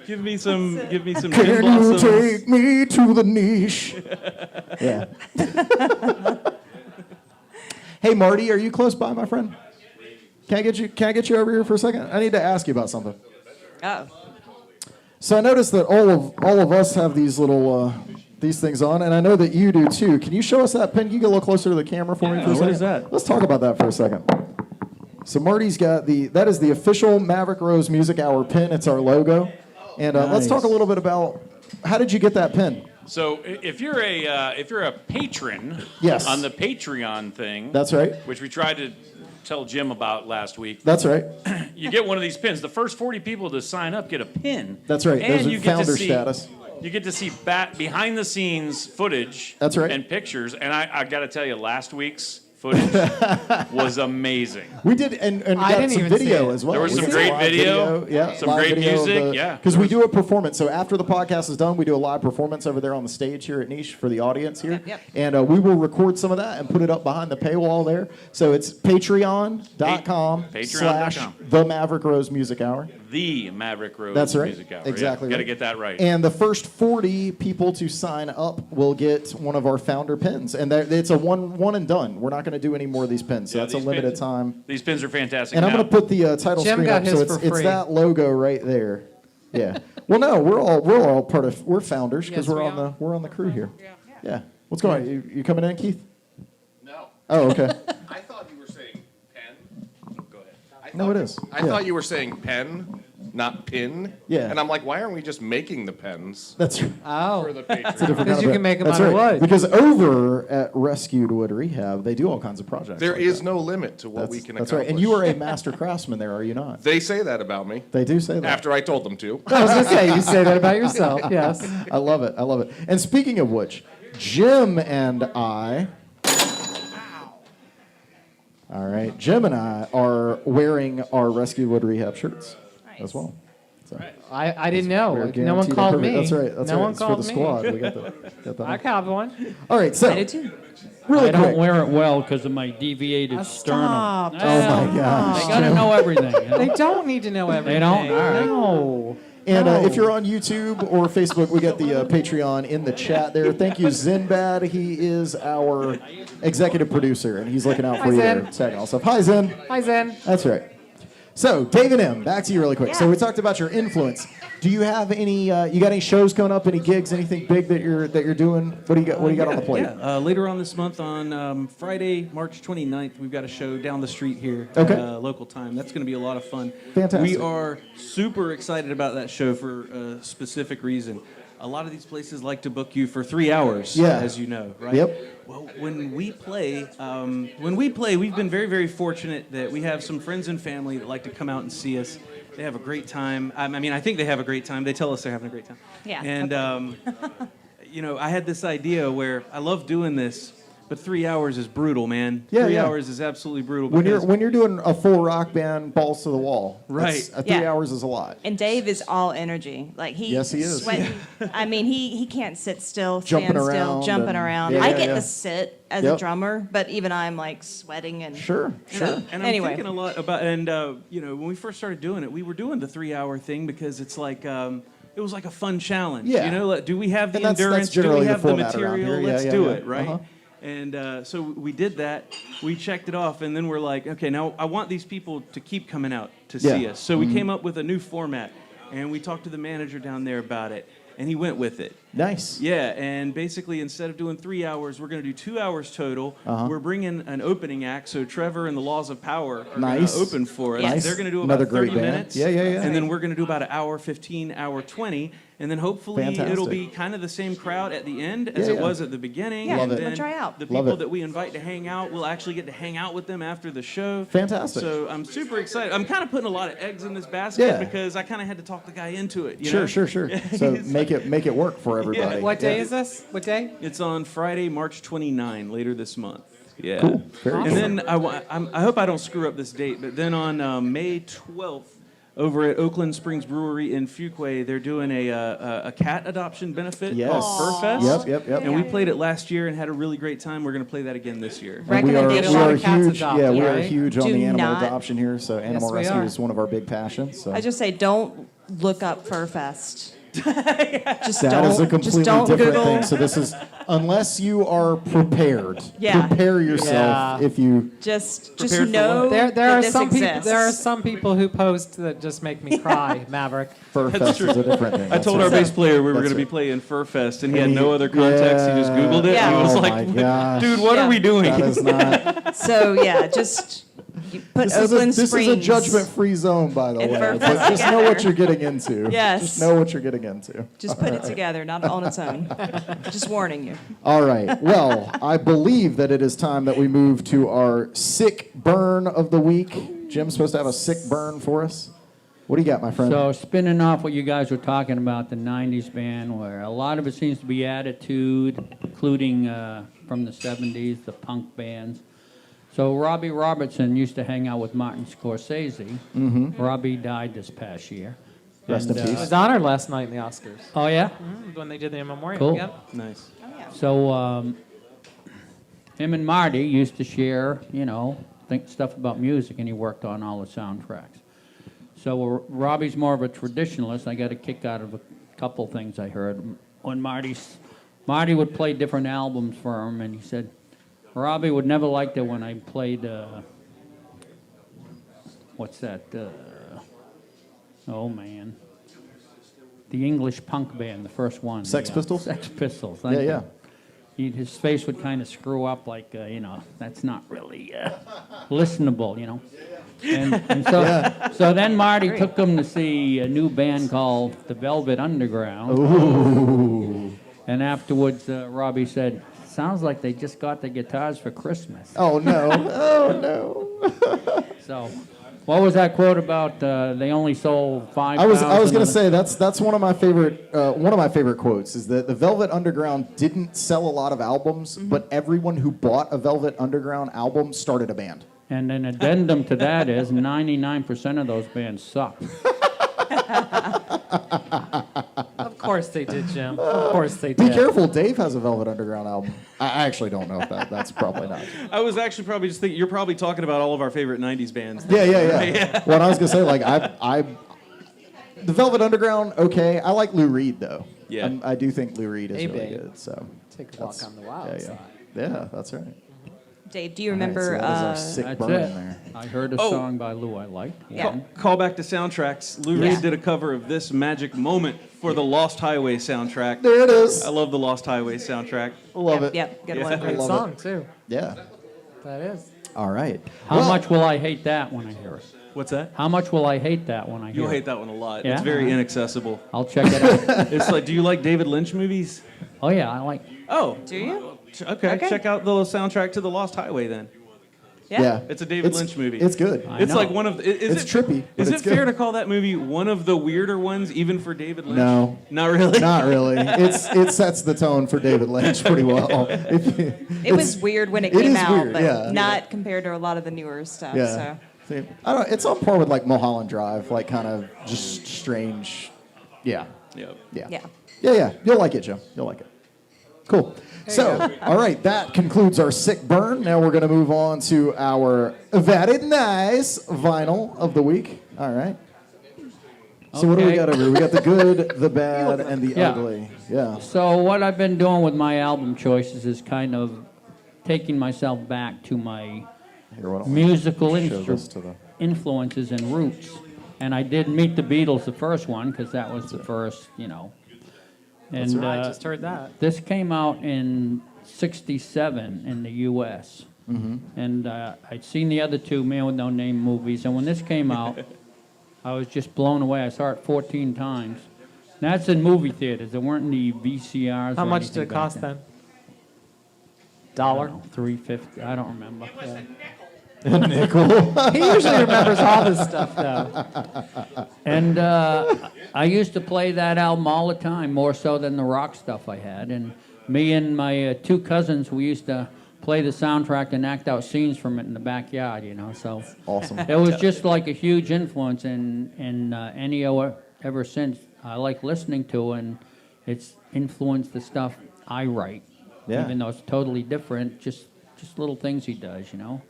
Give me some Gin Can you Blossoms. take me to the niche? Yeah. Hey, Marty, are you close by, my friend? Can I get you over here for a second? I need to ask you about something. Oh, So I noticed that all of us have these little these things on, and I know that you do too. Can you show us that pin? Can you get a little closer to the camera for me for a what second? is that? Let's talk about that for a second. So Marty's got that is the official Maverick Rose Music Hour pin. It's our logo. And let's talk a little bit about how did you get that pin? So if you're a patron Yes. on the Patreon thing, That's right. which we tried to tell Jim about last week, That's right. you get one of these pins. The first 40 people to sign up get a pin. That's right. And There's a you get to founder see, status. You get to see behind the scenes footage. That's right. And pictures. And I got to tell you, last week's footage was amazing. We did, and we I got didn't some even see video it. as well. There was We some did great live video, yeah, some live great video of music, yeah. Because we do a performance. So after the podcast is done, we do a live performance over there on the stage here at Niche for the audience here. Yep. And we will record some of that and put it up behind the paywall there. So it's patreon.com Patreon.com. / the Maverick Rose Music Hour. The Maverick Rose That's right. Music Hour. Exactly Got to right. get that right. And the first 40 people to sign up will get one of our founder pins. And it's a one and done. We're not going to do any more of these pins. So Yeah, that's a these limited pins- time. These pins are fantastic. And I'm Now- going to put the title Jim screen got up, so his it's for free. that logo right there. Yeah. Well, no, we're all part of we're founders because Yes, we're we on the crew here. Yeah. What's going on? You coming in, Keith? No. Oh, okay. I thought you were saying pen. Go ahead. No, it is. I Yeah. thought you were saying pen, not pin. Yeah. And I'm like, why aren't we just making the pens That's right. Oh. for the Patreon? Different Because kind you of can make 'em That's out of right. wood. Because over at Rescued Wood Rehab, they do all kinds of projects. There like is that. no limit to what we can That's accomplish. right. And you are a master craftsman there, are you not? They say that about me They do say that. after I told them to. I was going to say, you say that about yourself. Yes. I love it. I love it. And speaking of which, Jim and I. All right, Jim and I are wearing our Rescue Wood Rehab shirts as well. So I didn't know. we're Like, no one guaranteed called and me. perfect. That's right. That's no right. one It's called for the me. squad. We got that. I have one. All right, so I did too. really I don't quick. wear it well because of my deviated sternum. Stop. Oh my gosh. They gotta know everything. You know? They don't need to know everything. don't? All right. No. And No. if you're on YouTube or Facebook, we got the Patreon in the chat there. Thank you, Zinbad. He is our executive producer, and he's looking out for Hi, you Zen. there, tagging all stuff. Hi, Zen. Hi, Zen. That's right. So, David M., back to you really quick. So Yeah. we talked about your influence. Do you have any? You got any shows coming up? Any gigs? Anything big that you're doing? What do you got? What do you got on the plate? Yeah, later on this month on Friday, March 29th, we've got a show down the street here, Okay. local time. That's going to be a lot of fun. Fantastic. We are super excited about that show for a specific reason. a lot of these places like to book you for 3 hours, Yeah. as you know, right? Yep. Well, when we play, we've been very, very fortunate that we have some friends and family that like to come out and see us. They have a great time. I mean, I think they have a great time. They tell us they're having a great time. Yeah. And, I had this idea where I love doing this, but 3 hours is brutal, man. Yeah, 3 yeah. hours is absolutely brutal. When because- you're doing a full rock band, balls to the wall, Right. 3 Yeah. hours is a lot. And Dave is all energy. Like Yes, he is. Sweating. I mean, he can't sit still, Jumping stand still, around jumping and- around. yeah, I yeah, get yeah. to sit as a Yep. drummer, but even I'm like sweating and Sure. And I'm Anyway. thinking a lot about, and when we first started doing it, we were doing the 3 hour thing because it's like, it was like a fun challenge. Yeah. You know, like, do we have the And that's endurance? Do generally we the have the format around material? here. Yeah, Let's yeah, do yeah. it, right? Uh-huh. And so we did that. We checked it off, and then we're like, okay, now I want these people to keep coming out to Yeah. see us. So we came up with a new format, and we talked to the manager down there about it, and he went with it. Nice. Yeah, and basically instead of doing 3 hours, we're going to do 2 hours total. Uh-huh. We're bringing an opening act, so Trevor and the Laws of Power are Nice. going to open for us. Nice. They're going to do Another about great 30 band. minutes. Yeah, yeah, yeah. And then we're going to do about an hour 15, hour 20, and then hopefully Fantastic. it'll be kind of the same crowd at the end as Yeah, it yeah. was at the beginning. Yeah, Love and it. then we'll try out. the Love people it. that we invite to hang out, we'll actually get to hang out with them after the show. Fantastic. So I'm super excited. I'm kind of putting a lot of eggs in this basket Yeah. because I kind of had to talk the guy into it. You Sure, know? sure, sure. So make it work for everybody. What day is this? What day? It's on Friday, March 29, later this month. Yeah. Cool. Very And cool. then I hope I don't screw up this date, but then on May 12th, over at Oakland Springs Brewery in Fuquay, they're doing a cat adoption benefit Yes. called Fur Fest. Yep. And we played it last year and had a really great time. We're going to play that again this year. And we are, we Recommendation. A lot are of cats huge. adopted, Yeah, we are right? huge on Do the animal not- adoption here. So animal we rescue are. is one of our big passions. So I just say don't look up Fur Fest. Just that is a don't. completely Just don't different Google. thing. So this is unless you are prepared. Yeah. Prepare yourself Yeah. if you. Just Prepared for know what? There that are this some people. exists. There are some people who post that just make me cry, Maverick. Fur Fest is a different thing. I That's told our right. bass player we were That's going to be right. playing Fur Fest, and he And had no other context. He just yeah. Googled it. Yeah. And he was Oh like, my gosh. dude, what Yeah. are we doing? That is not. So yeah, just you put This is, a, Oakland this is Springs. a judgment-free zone, by the and way. Fur But Fest just know together. what you're getting into. Yes. Just know what you're getting into. Just put it together, not on its own. Just warning you. All right. Well, I believe that it is time that we move to our sick burn of the week. Jim's supposed to have a sick burn for us. What do you got, my friend? So spinning off what you guys were talking about, the 90s band, where a lot of it seems to be attitude, including from the 70s, the punk bands. So Robbie Robertson used to hang out with Martin Scorsese. Mm-hmm. Robbie died this past year. Rest in I peace. was honored last night in the Oscars. Oh, yeah? When they did the memorial. Cool. Yep. Nice. So him and Marty used to share, think stuff about music, and he worked on all the soundtracks. So Robbie's more of a traditionalist. I got a kick out of a couple things I heard. When Marty would play different albums for him, and he said, Robbie would never liked it when I played, what's that? Oh, man. The English punk band, the first one. Sex Pistols? Sex Pistols. Yeah, yeah. His face would kind of screw up like, that's not really listenable, And so then Marty took him to see a new band called the Velvet Underground. Ooh. And afterwards, Robbie said, sounds like they just got the guitars for Christmas. Oh, no. Oh, no. So, what was that quote about? They only sold 5,000. I was going of to the- say that's one of my favorite quotes is that the Velvet Underground didn't sell a lot of albums, but everyone who bought a Velvet Underground album started a band. And an addendum to that is 99% of those bands suck. Of course they did, Jim. Of course they did. Be careful, Dave has a Velvet Underground album. I actually don't know if that's probably not. I was actually probably just thinking, you're probably talking about all of our favorite 90s bands. Yeah. Well, I was gonna say the Velvet Underground. Okay, I like Lou Reed though. Yeah. I do think Lou Reed is Hey, really babe. good. So Take a walk that's- on the wild yeah, side. Yeah, that's right. Dave, do you All right, remember? so that is our sick That's burn it. there. I heard a Oh. song by Lou I liked. Yeah. One. Call back to soundtracks. Lou Yeah. Reed did a cover of This Magic Moment for the Lost Highway soundtrack. There it is. I love the Lost Highway soundtrack. Love it. Yep, good Yeah. one. Great love song, too. Yeah. That is. All right. How Well, much will I hate that when I hear it? What's that? How much will I hate that when I hear You'll it? hate that one a lot. Yeah? It's very inaccessible. I'll check it out. It's like, do you like David Lynch movies? Oh, yeah, I like. Oh, Do you? okay. Okay. Check out the soundtrack to The Lost Highway then. Yeah. It's a David Lynch movie. It's good. I It's know. like one of the, It's trippy, but Is it's it fair good. to call that movie one of the weirder ones, even for David Lynch? No. Not really? Not really. It sets the tone for David Lynch pretty well. It was weird when it it came is out, weird, but yeah. not compared to a lot of the newer stuff. Yeah. So. See, I don't. It's on par with like Mulholland Drive, like kind of just strange. Yeah. Yep. Yeah. Yeah. Yeah. You'll like it, Joe. You'll like it. Cool. So, all right, that concludes our sick burn. Now we're going to move on to our Very Nice vinyl of the week. All right. So what do we Okay. got over here? We got the good, the bad, and the Yeah. ugly. Yeah. So what I've been doing with my album choices is kind of taking myself back to my Here, why don't we musical show this to the... influences and roots. And I did Meet the Beatles, the first one, because that was the first, you know. And I just heard that. this came out in '67 in the U.S. And I'd seen the other two Man with No Name movies, and when this came out, I was just blown away. I saw it 14 times. And that's in movie theaters. There weren't any VCRs. How or much anything did it back cost then? Dollar? $3.50. I don't remember. He usually remembers all this stuff, though. And I used to play that album all the time, more so than the rock stuff I had. And me and my two cousins, we used to play the soundtrack and act out scenes from it in the backyard, you know. So Awesome. it was just like a huge influence, and Ennio ever since I like listening to, and it's influenced the stuff I write. Yeah. Even though it's totally different, just little things he does, you know.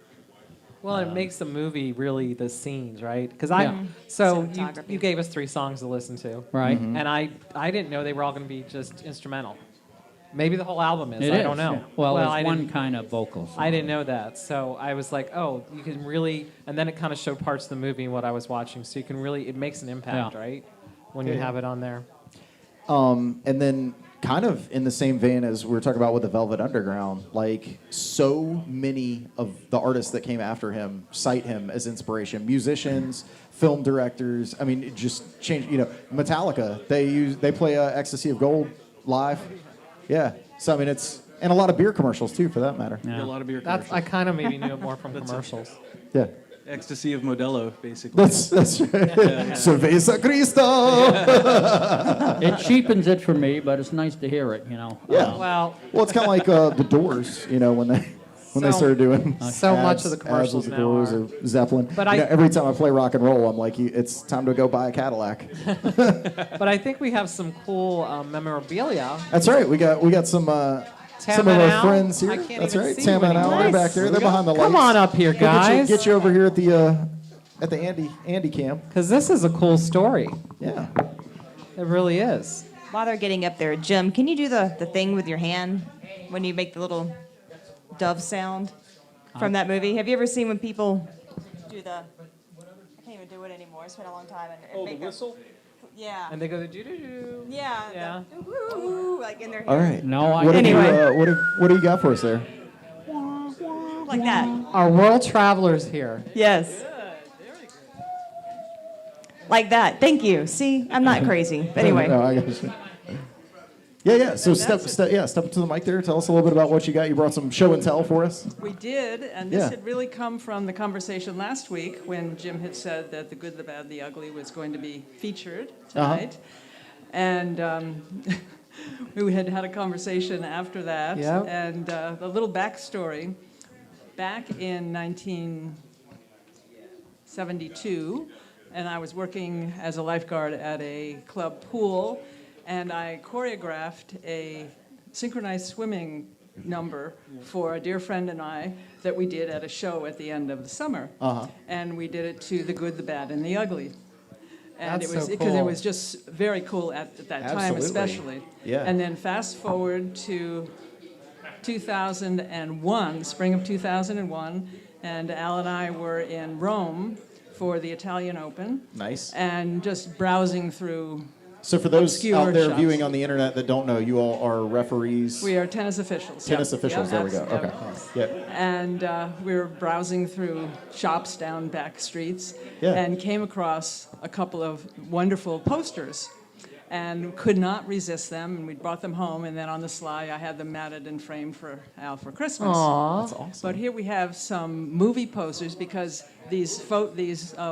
Well, it makes the movie really the scenes, right? Because Yeah. so Cinematography. you gave us 3 songs to listen to, Right. and I didn't know they were all going to be just instrumental. Maybe the whole album is. It I is, don't know. yeah. Well, I it's one didn't- kind of vocals. I didn't know that, so I was like, oh, you can really, and then it kind of showed parts of the movie and what I was watching, so you can really, it makes an impact, Yeah. right? When you have it on there. And then kind of in the same vein as we were talking about with the Velvet Underground, like so many of the artists that came after him cite him as inspiration. Musicians, film directors. I mean, it just changed. You know, Metallica. They play Ecstasy of Gold live. Yeah. So I mean, it's and a lot of beer commercials too, for that matter. A lot of beer That's commercials. I kind of maybe knew it more from commercials. Yeah. Ecstasy of Modelo, basically. That's right. Cerveza Cristo. It cheapens it for me, but it's nice to hear it, you know. Yeah. Well, Well, it's kind of like the Doors, you know, when they So- started doing so much of the ads commercials with the now Doors are- or Zeppelin. But You I- know, every time I play rock and roll, I'm like, it's time to go buy a Cadillac. but I think we have some cool memorabilia. That's right. We got some of and our Al? friends here. I can't That's even right. see Tam you and Al are anymore. back here. They're behind the lights. Come on up here, We'll guys. get you over here at the Andy cam. Because this is a cool story. Yeah. It really is. While they're getting up there, Jim, can you do the thing with your hand when you make the little dove sound from that movie? Have you ever seen when people do the? I can't even do it anymore. It's been a long time. And make whistle? Yeah. And they go the doo doo doo. Yeah. Yeah. The, woo, like in their All hair. right. No, I What have Anyway. what do you got for us there? Like that. Our world travelers here. Yes. Like that. Thank you. See, I'm not crazy. But anyway. No, I got you. Yeah. So step up to the mic there. Tell us a little bit about what you got. You brought some show and tell for us. We did, and this Yeah. had really come from the conversation last week when Jim had said that The Good, the Bad, the Ugly was going to be featured tonight. And we had had a conversation after that. Yep. And the little backstory, back in 1972, and I was working as a lifeguard at a club pool, and I choreographed a synchronized swimming number for a dear friend and I that we did at a show at the end of the summer. Uh-huh. And we did it to The Good, the Bad, and the Ugly. And That's it was so because it cool. was just very cool at that time, Absolutely. especially. Yeah. And then fast forward to 2001, spring of 2001, and Al and I were in Rome for the Italian Open. Nice. And just browsing through So for those obscure out there shots. viewing on the internet that don't know, you all are referees. We are tennis officials. Tennis Yep. officials. Yep. There we go. Okay. Yep. And we were browsing through shops down back streets Yeah. and came across a couple of wonderful posters and could not resist them. And we brought them home, and then on the sly, I had them matted and framed for Al for Christmas. Aw. That's awesome. But here we have some movie posters because these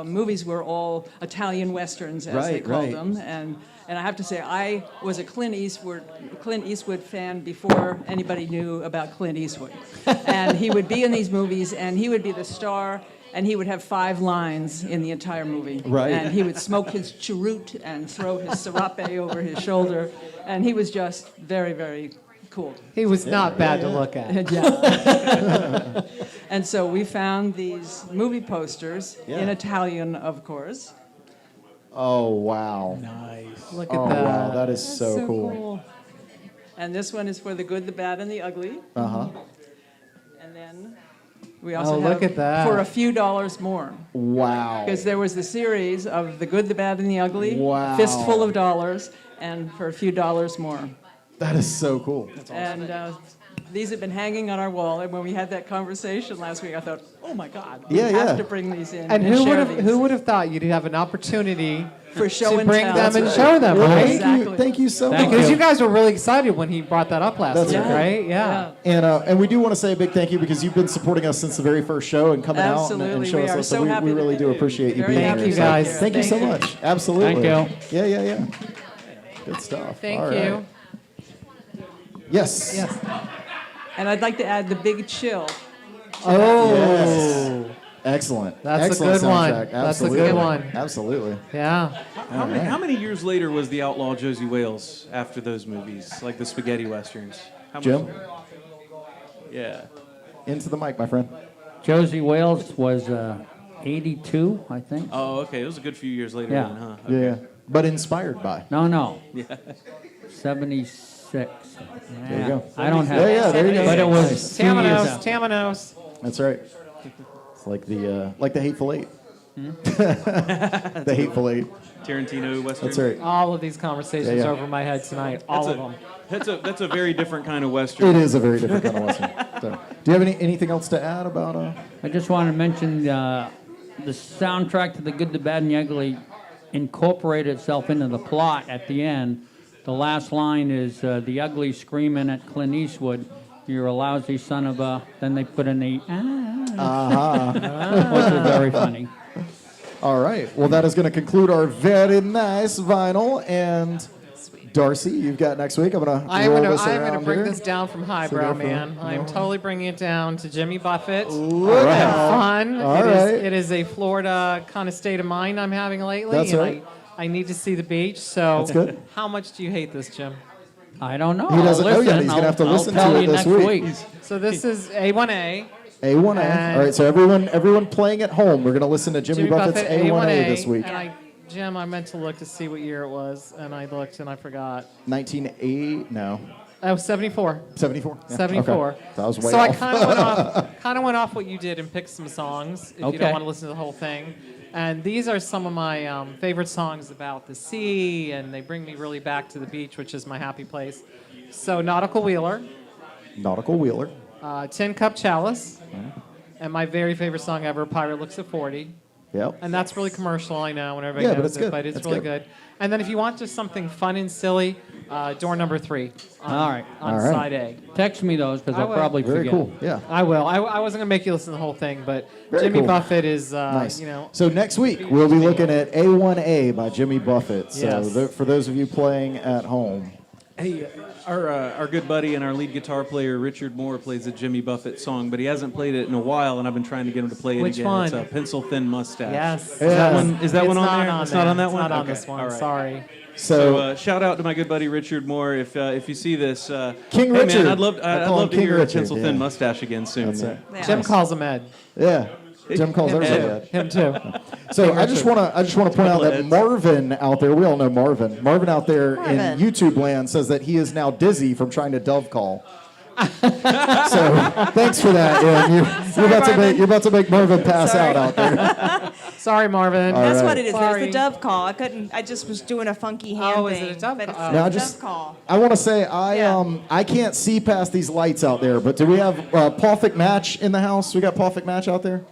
movies were all Italian westerns, as they Right, called right. them, and I have to say I was a Clint Eastwood fan before anybody knew about Clint Eastwood, and he would be in these movies, and he would be the star. And he would have 5 lines in the entire movie. Right. And he would smoke his cheroot and throw his serape over his shoulder. And he was just very, very cool. He was not bad to look at. Yeah. And so we found these movie posters Yeah. in Italian, of course. Oh wow. Look at Oh that. wow, that is so cool. And this one is for the good, the bad, and the ugly. Uh huh. And then we also Oh, have look at that. for a few dollars more. Wow. Because there was the series of the good, the bad, and the ugly. Wow. Fistful of dollars, and for a few dollars more. That is so cool. And these have been hanging on our wall. And when we had that conversation last week, I thought, oh my God, we Yeah, have yeah. to bring these in And share these who would have thought you'd have an opportunity for show to and bring tell. them and That's show them, Well, right? Exactly. Thank you so Thank much. Because you guys were really excited when he brought that up last That's week, right. right? Yeah. And we do want to say a big thank you because you've been supporting us since the very first show and coming out and Absolutely. showing We us are love. so we happy to really be do here. appreciate you Very being Thank here. you, So guys. Thank you so Thank you. much. Absolutely. Thank Yeah, yeah, yeah. Good stuff. Thank All you. right. Yes. Yes. And I'd like to add the big chill. Oh. Yes. Excellent. That's a Excellent good one. soundtrack. That's a Absolutely. good one. Absolutely. Yeah. How many years later was the Outlaw Josie Wales after those movies, like the spaghetti westerns? How much? Jim, Yeah. into the mic, my friend. Josie Wales was 82, I think. Oh, okay. It was a good few years later Yeah. then, huh? Yeah, Okay. yeah. But inspired by. No. Yeah. 76. There you go. I don't have Yeah, yeah, there you go. But it was 2 years Tamanos. out. Tamanos. That's right. It's like the Hateful Eight. The Hateful Eight. Tarantino western. That's right. All of these conversations Yeah, yeah. over my head tonight. All of them. That's a very different kind of western. It is a very different kind of Western. So, do you have anything else to add about? I just want to mention the soundtrack to The Good, the Bad, and the Ugly incorporated itself into the plot at the end. The last line is the ugly screaming at Clint Eastwood, "You're a lousy son of a..." Then they put in the which is very funny. All right. Well, that is going to conclude our very nice vinyl. And Darcy, you've got next week. I'm going to roll this around bring here. this down from go highbrow, from- man. I'm totally bringing it down to Jimmy Buffett. Look Have out. fun. All It is- right. it is a Florida kind of state of mind I'm having lately. That's and right. I need to see the beach. So That's good. how much do you hate this, Jim? I don't know. He doesn't know yet. Listen, He's gonna have to I'll listen to tell it you this next week. So this is A1A. A1A. And- All right. So everyone playing at home, we're going to listen to Jimmy Buffett's A1A this week. And Jim, I meant to look to see what year it was, and I looked and I forgot. 1980? No. Oh, 74. 74? Yeah, 74. okay. So I was way So I off. kind of went off what you did and picked some songs if you Okay. don't want to listen to the whole thing. And these are some of my favorite songs about the sea, and they bring me really back to the beach, which is my happy place. So Nautical Wheeler, Nautical Wheeler. Tin Cup Chalice, and my very favorite song ever, Pirate Looks at 40. Yep. And that's really commercial, I know, and everybody Yeah, but knows it's it, good. but it's It's really good. good. And then if you want just something fun and silly, Door Number 3 on, All right. on All right. side A. Text me those because I I'll will. probably Very forget. cool. Yeah. I will. I wasn't going to make you listen to the whole thing, but Very Jimmy cool. Buffett is, Nice. you know. So next week we'll be looking at A1A by Jimmy Buffett. So Yes. for those of you playing at home, Hey, our good buddy and our lead guitar player Richard Moore plays a Jimmy Buffett song, but he hasn't played it in a while, and I've been trying to get him to play it Which again. one? It's a Pencil Thin Mustache. Yes. Is that one? Is that It's one on not there? It's not on that It's one. not on Okay, this one. all right. Sorry. So shout out to my good buddy Richard Moore. If you see this, King hey Richard. man, I'd love I call him to King hear Richard, Pencil Thin yeah. Mustache again soon. That's man. it. Jim calls him Ed. Yeah. Jim calls Him everybody too. that. Him too. So I just want to point out that Eds. Marvin out there, we all know Marvin. Marvin out there in Marvin. YouTube land says that he is now dizzy from trying to dove call. So thanks for that. Yeah, you're about to make Marvin pass out there. Sorry, Marvin. All That's right. what it is. There's Sorry. the dove call. I just was doing a funky hand Oh, is thing. it a dove but it's call? a Now, dove just call. I want to say Yeah. I can't see past these lights out there, but do we have Paw Match in the house? We got Paw Match out there.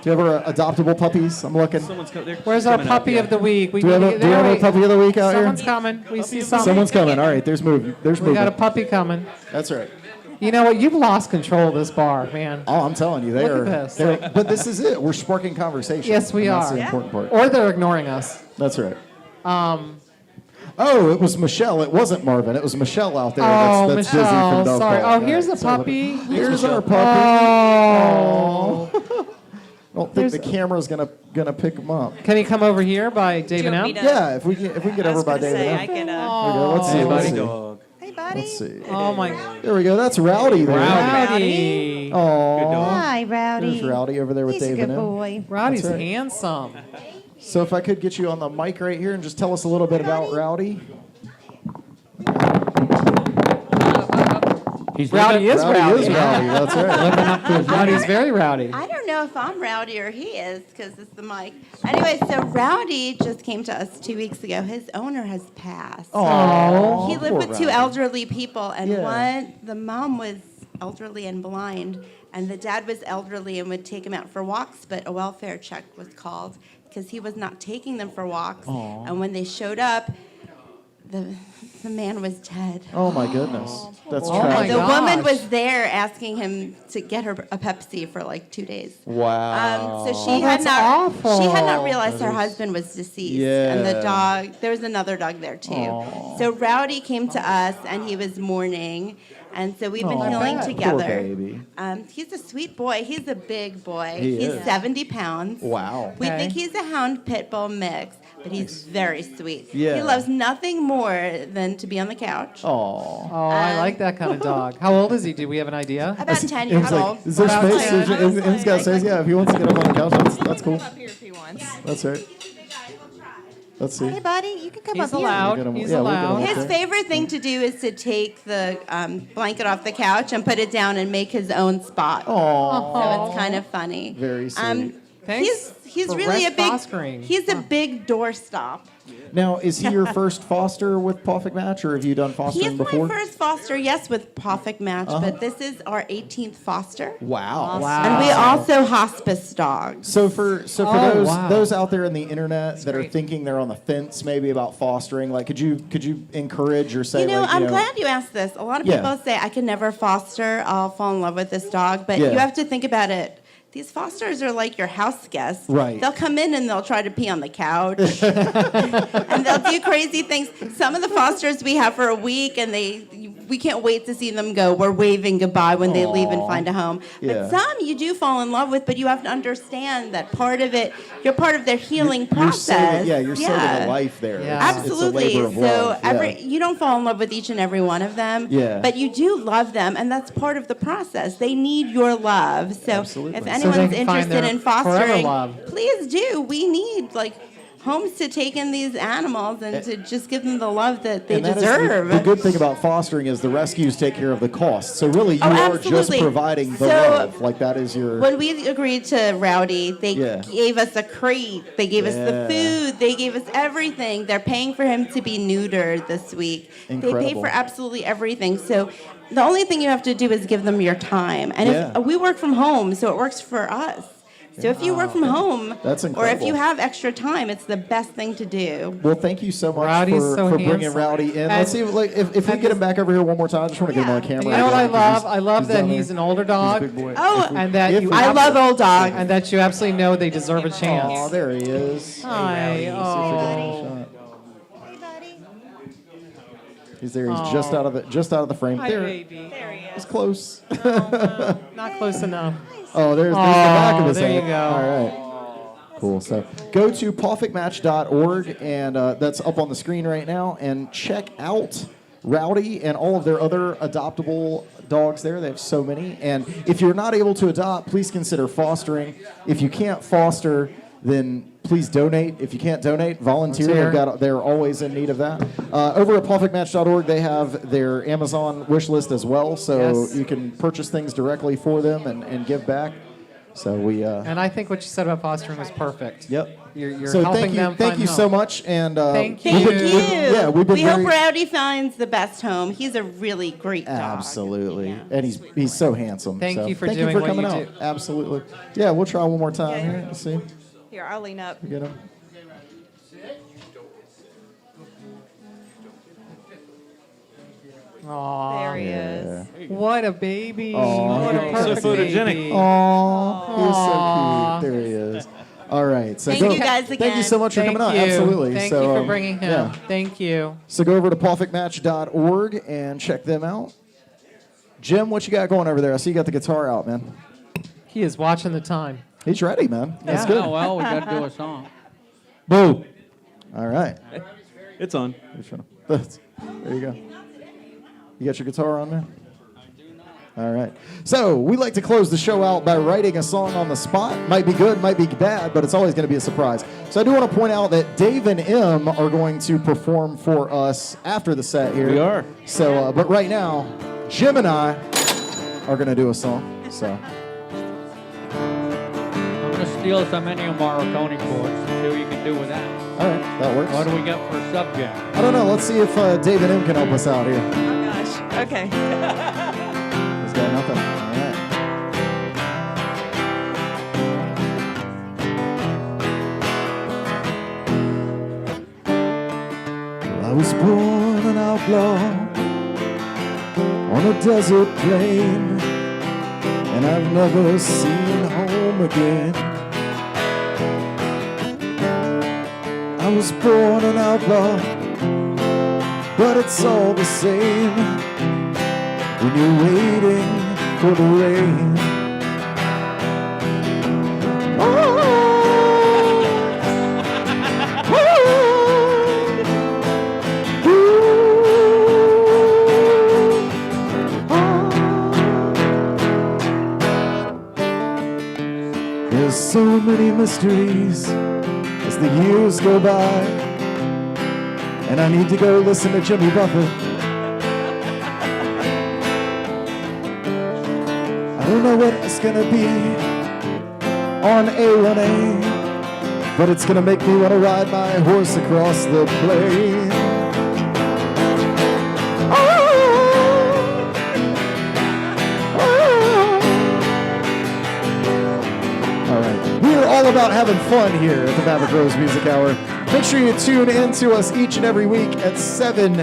Do you have our adoptable puppies? I'm looking. Where's our puppy of the week? Do we have a puppy of the week out Someone's here? coming. We see someone. Someone's coming. All right, there's movement. There's We got a movement. puppy coming. That's right. You know what? You've lost control of this bar, man. Oh, I'm telling you, they Look are. at this. they're- But this is it. We're sparking conversation. Yes, we and That's are. the important part. Or they're ignoring us. That's right. Oh, it was Michelle. It wasn't Marvin. It was Michelle out there. Oh, That's busy from Michelle. Dove Sorry. Call. Oh, here's the Sorry. puppy. Here's our puppy. Oh. I don't think the camera's gonna pick him up. Can he come over here by David want M? me to- Yeah, if we can get I over was by gonna David. say, M. I can, There we go. Let's see. Hey, Let's buddy see. dog. Hey, buddy. Let's see. Oh my. There we go. That's Rowdy there. Rowdy. Oh, Hi, Rowdy. there's Rowdy over there with He's a David good M. boy. Rowdy's That's right. handsome. So if I could get you on the mic right here and just tell us a little bit about Rowdy. He's Rowdy is Rowdy rowdy. is Rowdy. That's right. living up to his Rowdy's very rowdy. I don't know if I'm Rowdy or he is because it's the mic. Anyway, so Rowdy just came to us 2 weeks ago. His owner has passed. Oh, He lived poor with two Rowdy. elderly people, and Yeah. the mom was elderly and blind, and the dad was elderly and would take him out for walks, but a welfare check was called because he was not taking them for walks. And when they showed up, the man was dead. Oh my goodness. That's Oh my tragic. The woman gosh. was there asking him to get her a Pepsi for like 2 days. Wow. So she Oh, had that's not awful. she had not realized her husband was deceased, and the Yeah. dog. There was another dog there too. So Rowdy came to us, and he was mourning, and so we've been Aw, healing poor together. baby. He's a sweet boy. He's a big boy. He He's is. 70 pounds. Wow. We Okay. think he's a hound pit bull mix, but he's very sweet. Yeah. He loves nothing more than to be on the couch. Oh. Oh, I like that kind of dog. How old is he? Do we have an idea? About 10 He's years like, old. is there About space? 10. He's got space. Yeah, if he wants to get up on the couch, that's cool. Up here if he wants. That's right. Let's see. Hey, buddy, you can come He's up here. allowed. We'll get him- He's yeah, we'll get him allowed. up His there. favorite thing to do is to take the blanket off the couch and put it down and make his own spot. Oh. So it's kind of funny. Very sweet. Thanks He's for really a rest big fostering. he's a big doorstop. Now, is he your first foster with Pawfik Match, or have you done fostering He's before? my first foster, yes, with Pawfik Match, but this is our 18th foster. Wow. Wow. And we also hospice dogs. So for Oh, those wow. those out there in the internet that are great. thinking they're on the fence maybe about fostering, like could you encourage or say You know, like, I'm glad you asked this. A lot of Yeah. people say, I can never foster, I'll fall in love with this dog. But Yeah. you have to think about it. These fosters are like your house guests. Right. They'll come in and they'll try to pee on the couch. And they'll do crazy things. Some of the fosters we have for a week, and we can't wait to see them go. We're waving goodbye when they leave and Aw. find a home. Yeah. But some you do fall in love with, but you have to understand that part of it, you're part of their healing you're process. you're saving a life there. Yeah. It's a Absolutely. labor of So love. Yeah. you don't fall in love with each and every one of them. Yeah. But you do love them, and that's part of the process. They need your love. So Absolutely. if So anyone's they can find interested their in forever fostering, love. please do. We need homes to take in these animals and to just give them the love that they And that is deserve. the good thing about fostering is the rescues take care of the cost. So really, you Oh, are just absolutely. providing the So, love. Like that is your. When we agreed to Rowdy, they Yeah. gave us a crate. They gave us the Yeah. food. They gave us everything. They're paying for him to be neutered this week. They pay Incredible. for absolutely everything. So the only thing you have to do is give them your time. And Yeah. if we work from home, so it works for us. So if you work from home, That's or if incredible. you have extra time, it's the best thing to do. Well, thank you so much Rowdy's so for bringing handsome. Rowdy in. And- Let's see if we get him back over here one more time. I just want to get him on camera. And you know what I again, love? because I love he's that down he's there. an older He's a dog. big boy. Oh, And that If you we- I love old dogs. and that you absolutely know they deserve a Oh, chance. there he is. Hi. Oh. He's there. He's just out of the frame. Hi, There, baby. it's close. Not close enough. Oh, there's the back of his there head. you go. All right. Cool. So go to pawfikmatch.org, and that's up on the screen right now, and check out Rowdy and all of their other adoptable dogs there. They have so many. And if you're not able to adopt, please consider fostering. If you can't foster, then please donate. If you can't donate, volunteer. Volunteer. They're always in need of that. Over at pawfikmatch.org, they have their Amazon wish list as well, so Yes. you can purchase things directly for them and give back. So we. And I think what you said about fostering was perfect. Yep. You're so helping thank you, them thank find you home. so much, and Thank Thank you. yeah, we've been we hope very, Rowdy finds the best home. He's a really great dog. absolutely, Yeah. and he's so handsome. Thank so you for thank doing you for what coming you out. do. Absolutely. Yeah, we'll try one more time here. Let's see. Here, I'll lean up. You get him. Aw, There he is. what a baby. Aw, What a he's so perfect photogenic. baby. Aw, he's Aw. so cute. There he is. All right. So Thank go, you guys Thank you again. so much for Thank coming out. you. Absolutely. Thank so, you for bringing him. Yeah. Thank you. So go over to pawfikmatch.org and check them out. Jim, what you got going over there? I see you got the guitar out, man. He is watching the time. He's ready, man. That's Yeah. good. Oh, well, we got to do a song. Boo. All right. It's on. There you go. You got your guitar on there? All right. So we like to close the show out by writing a song on the spot. Might be good, might be bad, but it's always going to be a surprise. So I do want to point out that Dave and M are going to perform for us after the set here. We are. So, but right now, Jim and I are going to do a song. So I'm going to steal some Ennio Morricone chords and see what you can do with that. all right, that works. What do we got for a subject? I don't know. Let's see if Dave and M can help us out here. Oh, gosh. Okay. He's got nothing. All right. Well, I was born an outlaw on a desert plain, and I've never seen home again. I was born an outlaw, but it's all the same when you're waiting for the rain. There's so many mysteries as the years go by, and I need to go listen to Jimmy Buffett. I don't know what it's gonna be on A1A, but it's gonna make me want to ride my horse across the plain. All right, we are all about having fun here at the Maverick Rose Music Hour. Make sure you tune in to us each and every week at 7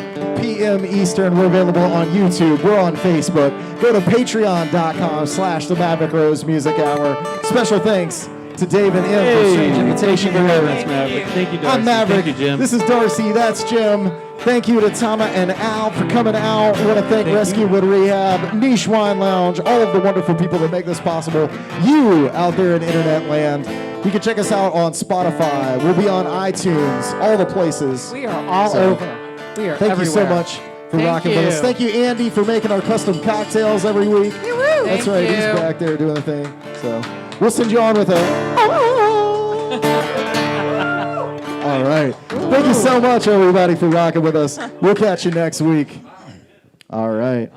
p.m. Eastern. We're available on YouTube. We're on Facebook. Go to patreon.com/the Maverick Rose Music Hour. Special thanks to Dave and M for strange invitation here. Maverick. Thank you, Darcy. I'm Maverick. Thank you, Jim. This is Darcy. That's Jim. Thank you to Tama and Al for coming out. I want to thank Rescue Wood Rehab, Niche Wine Lounge, all of the wonderful people that make this possible. You out there in internet land. You can check us out on Spotify. We'll be on iTunes, all the places. We are all So, over. We are Thank everywhere. you so much for Thank rocking with us. you. Thank you, Andy, for making our custom cocktails every week. That's Thank right. He's you. back there doing the thing. So we'll send you on with a. All right. Thank you so much, everybody, for rocking with us. We'll catch you next week. All right.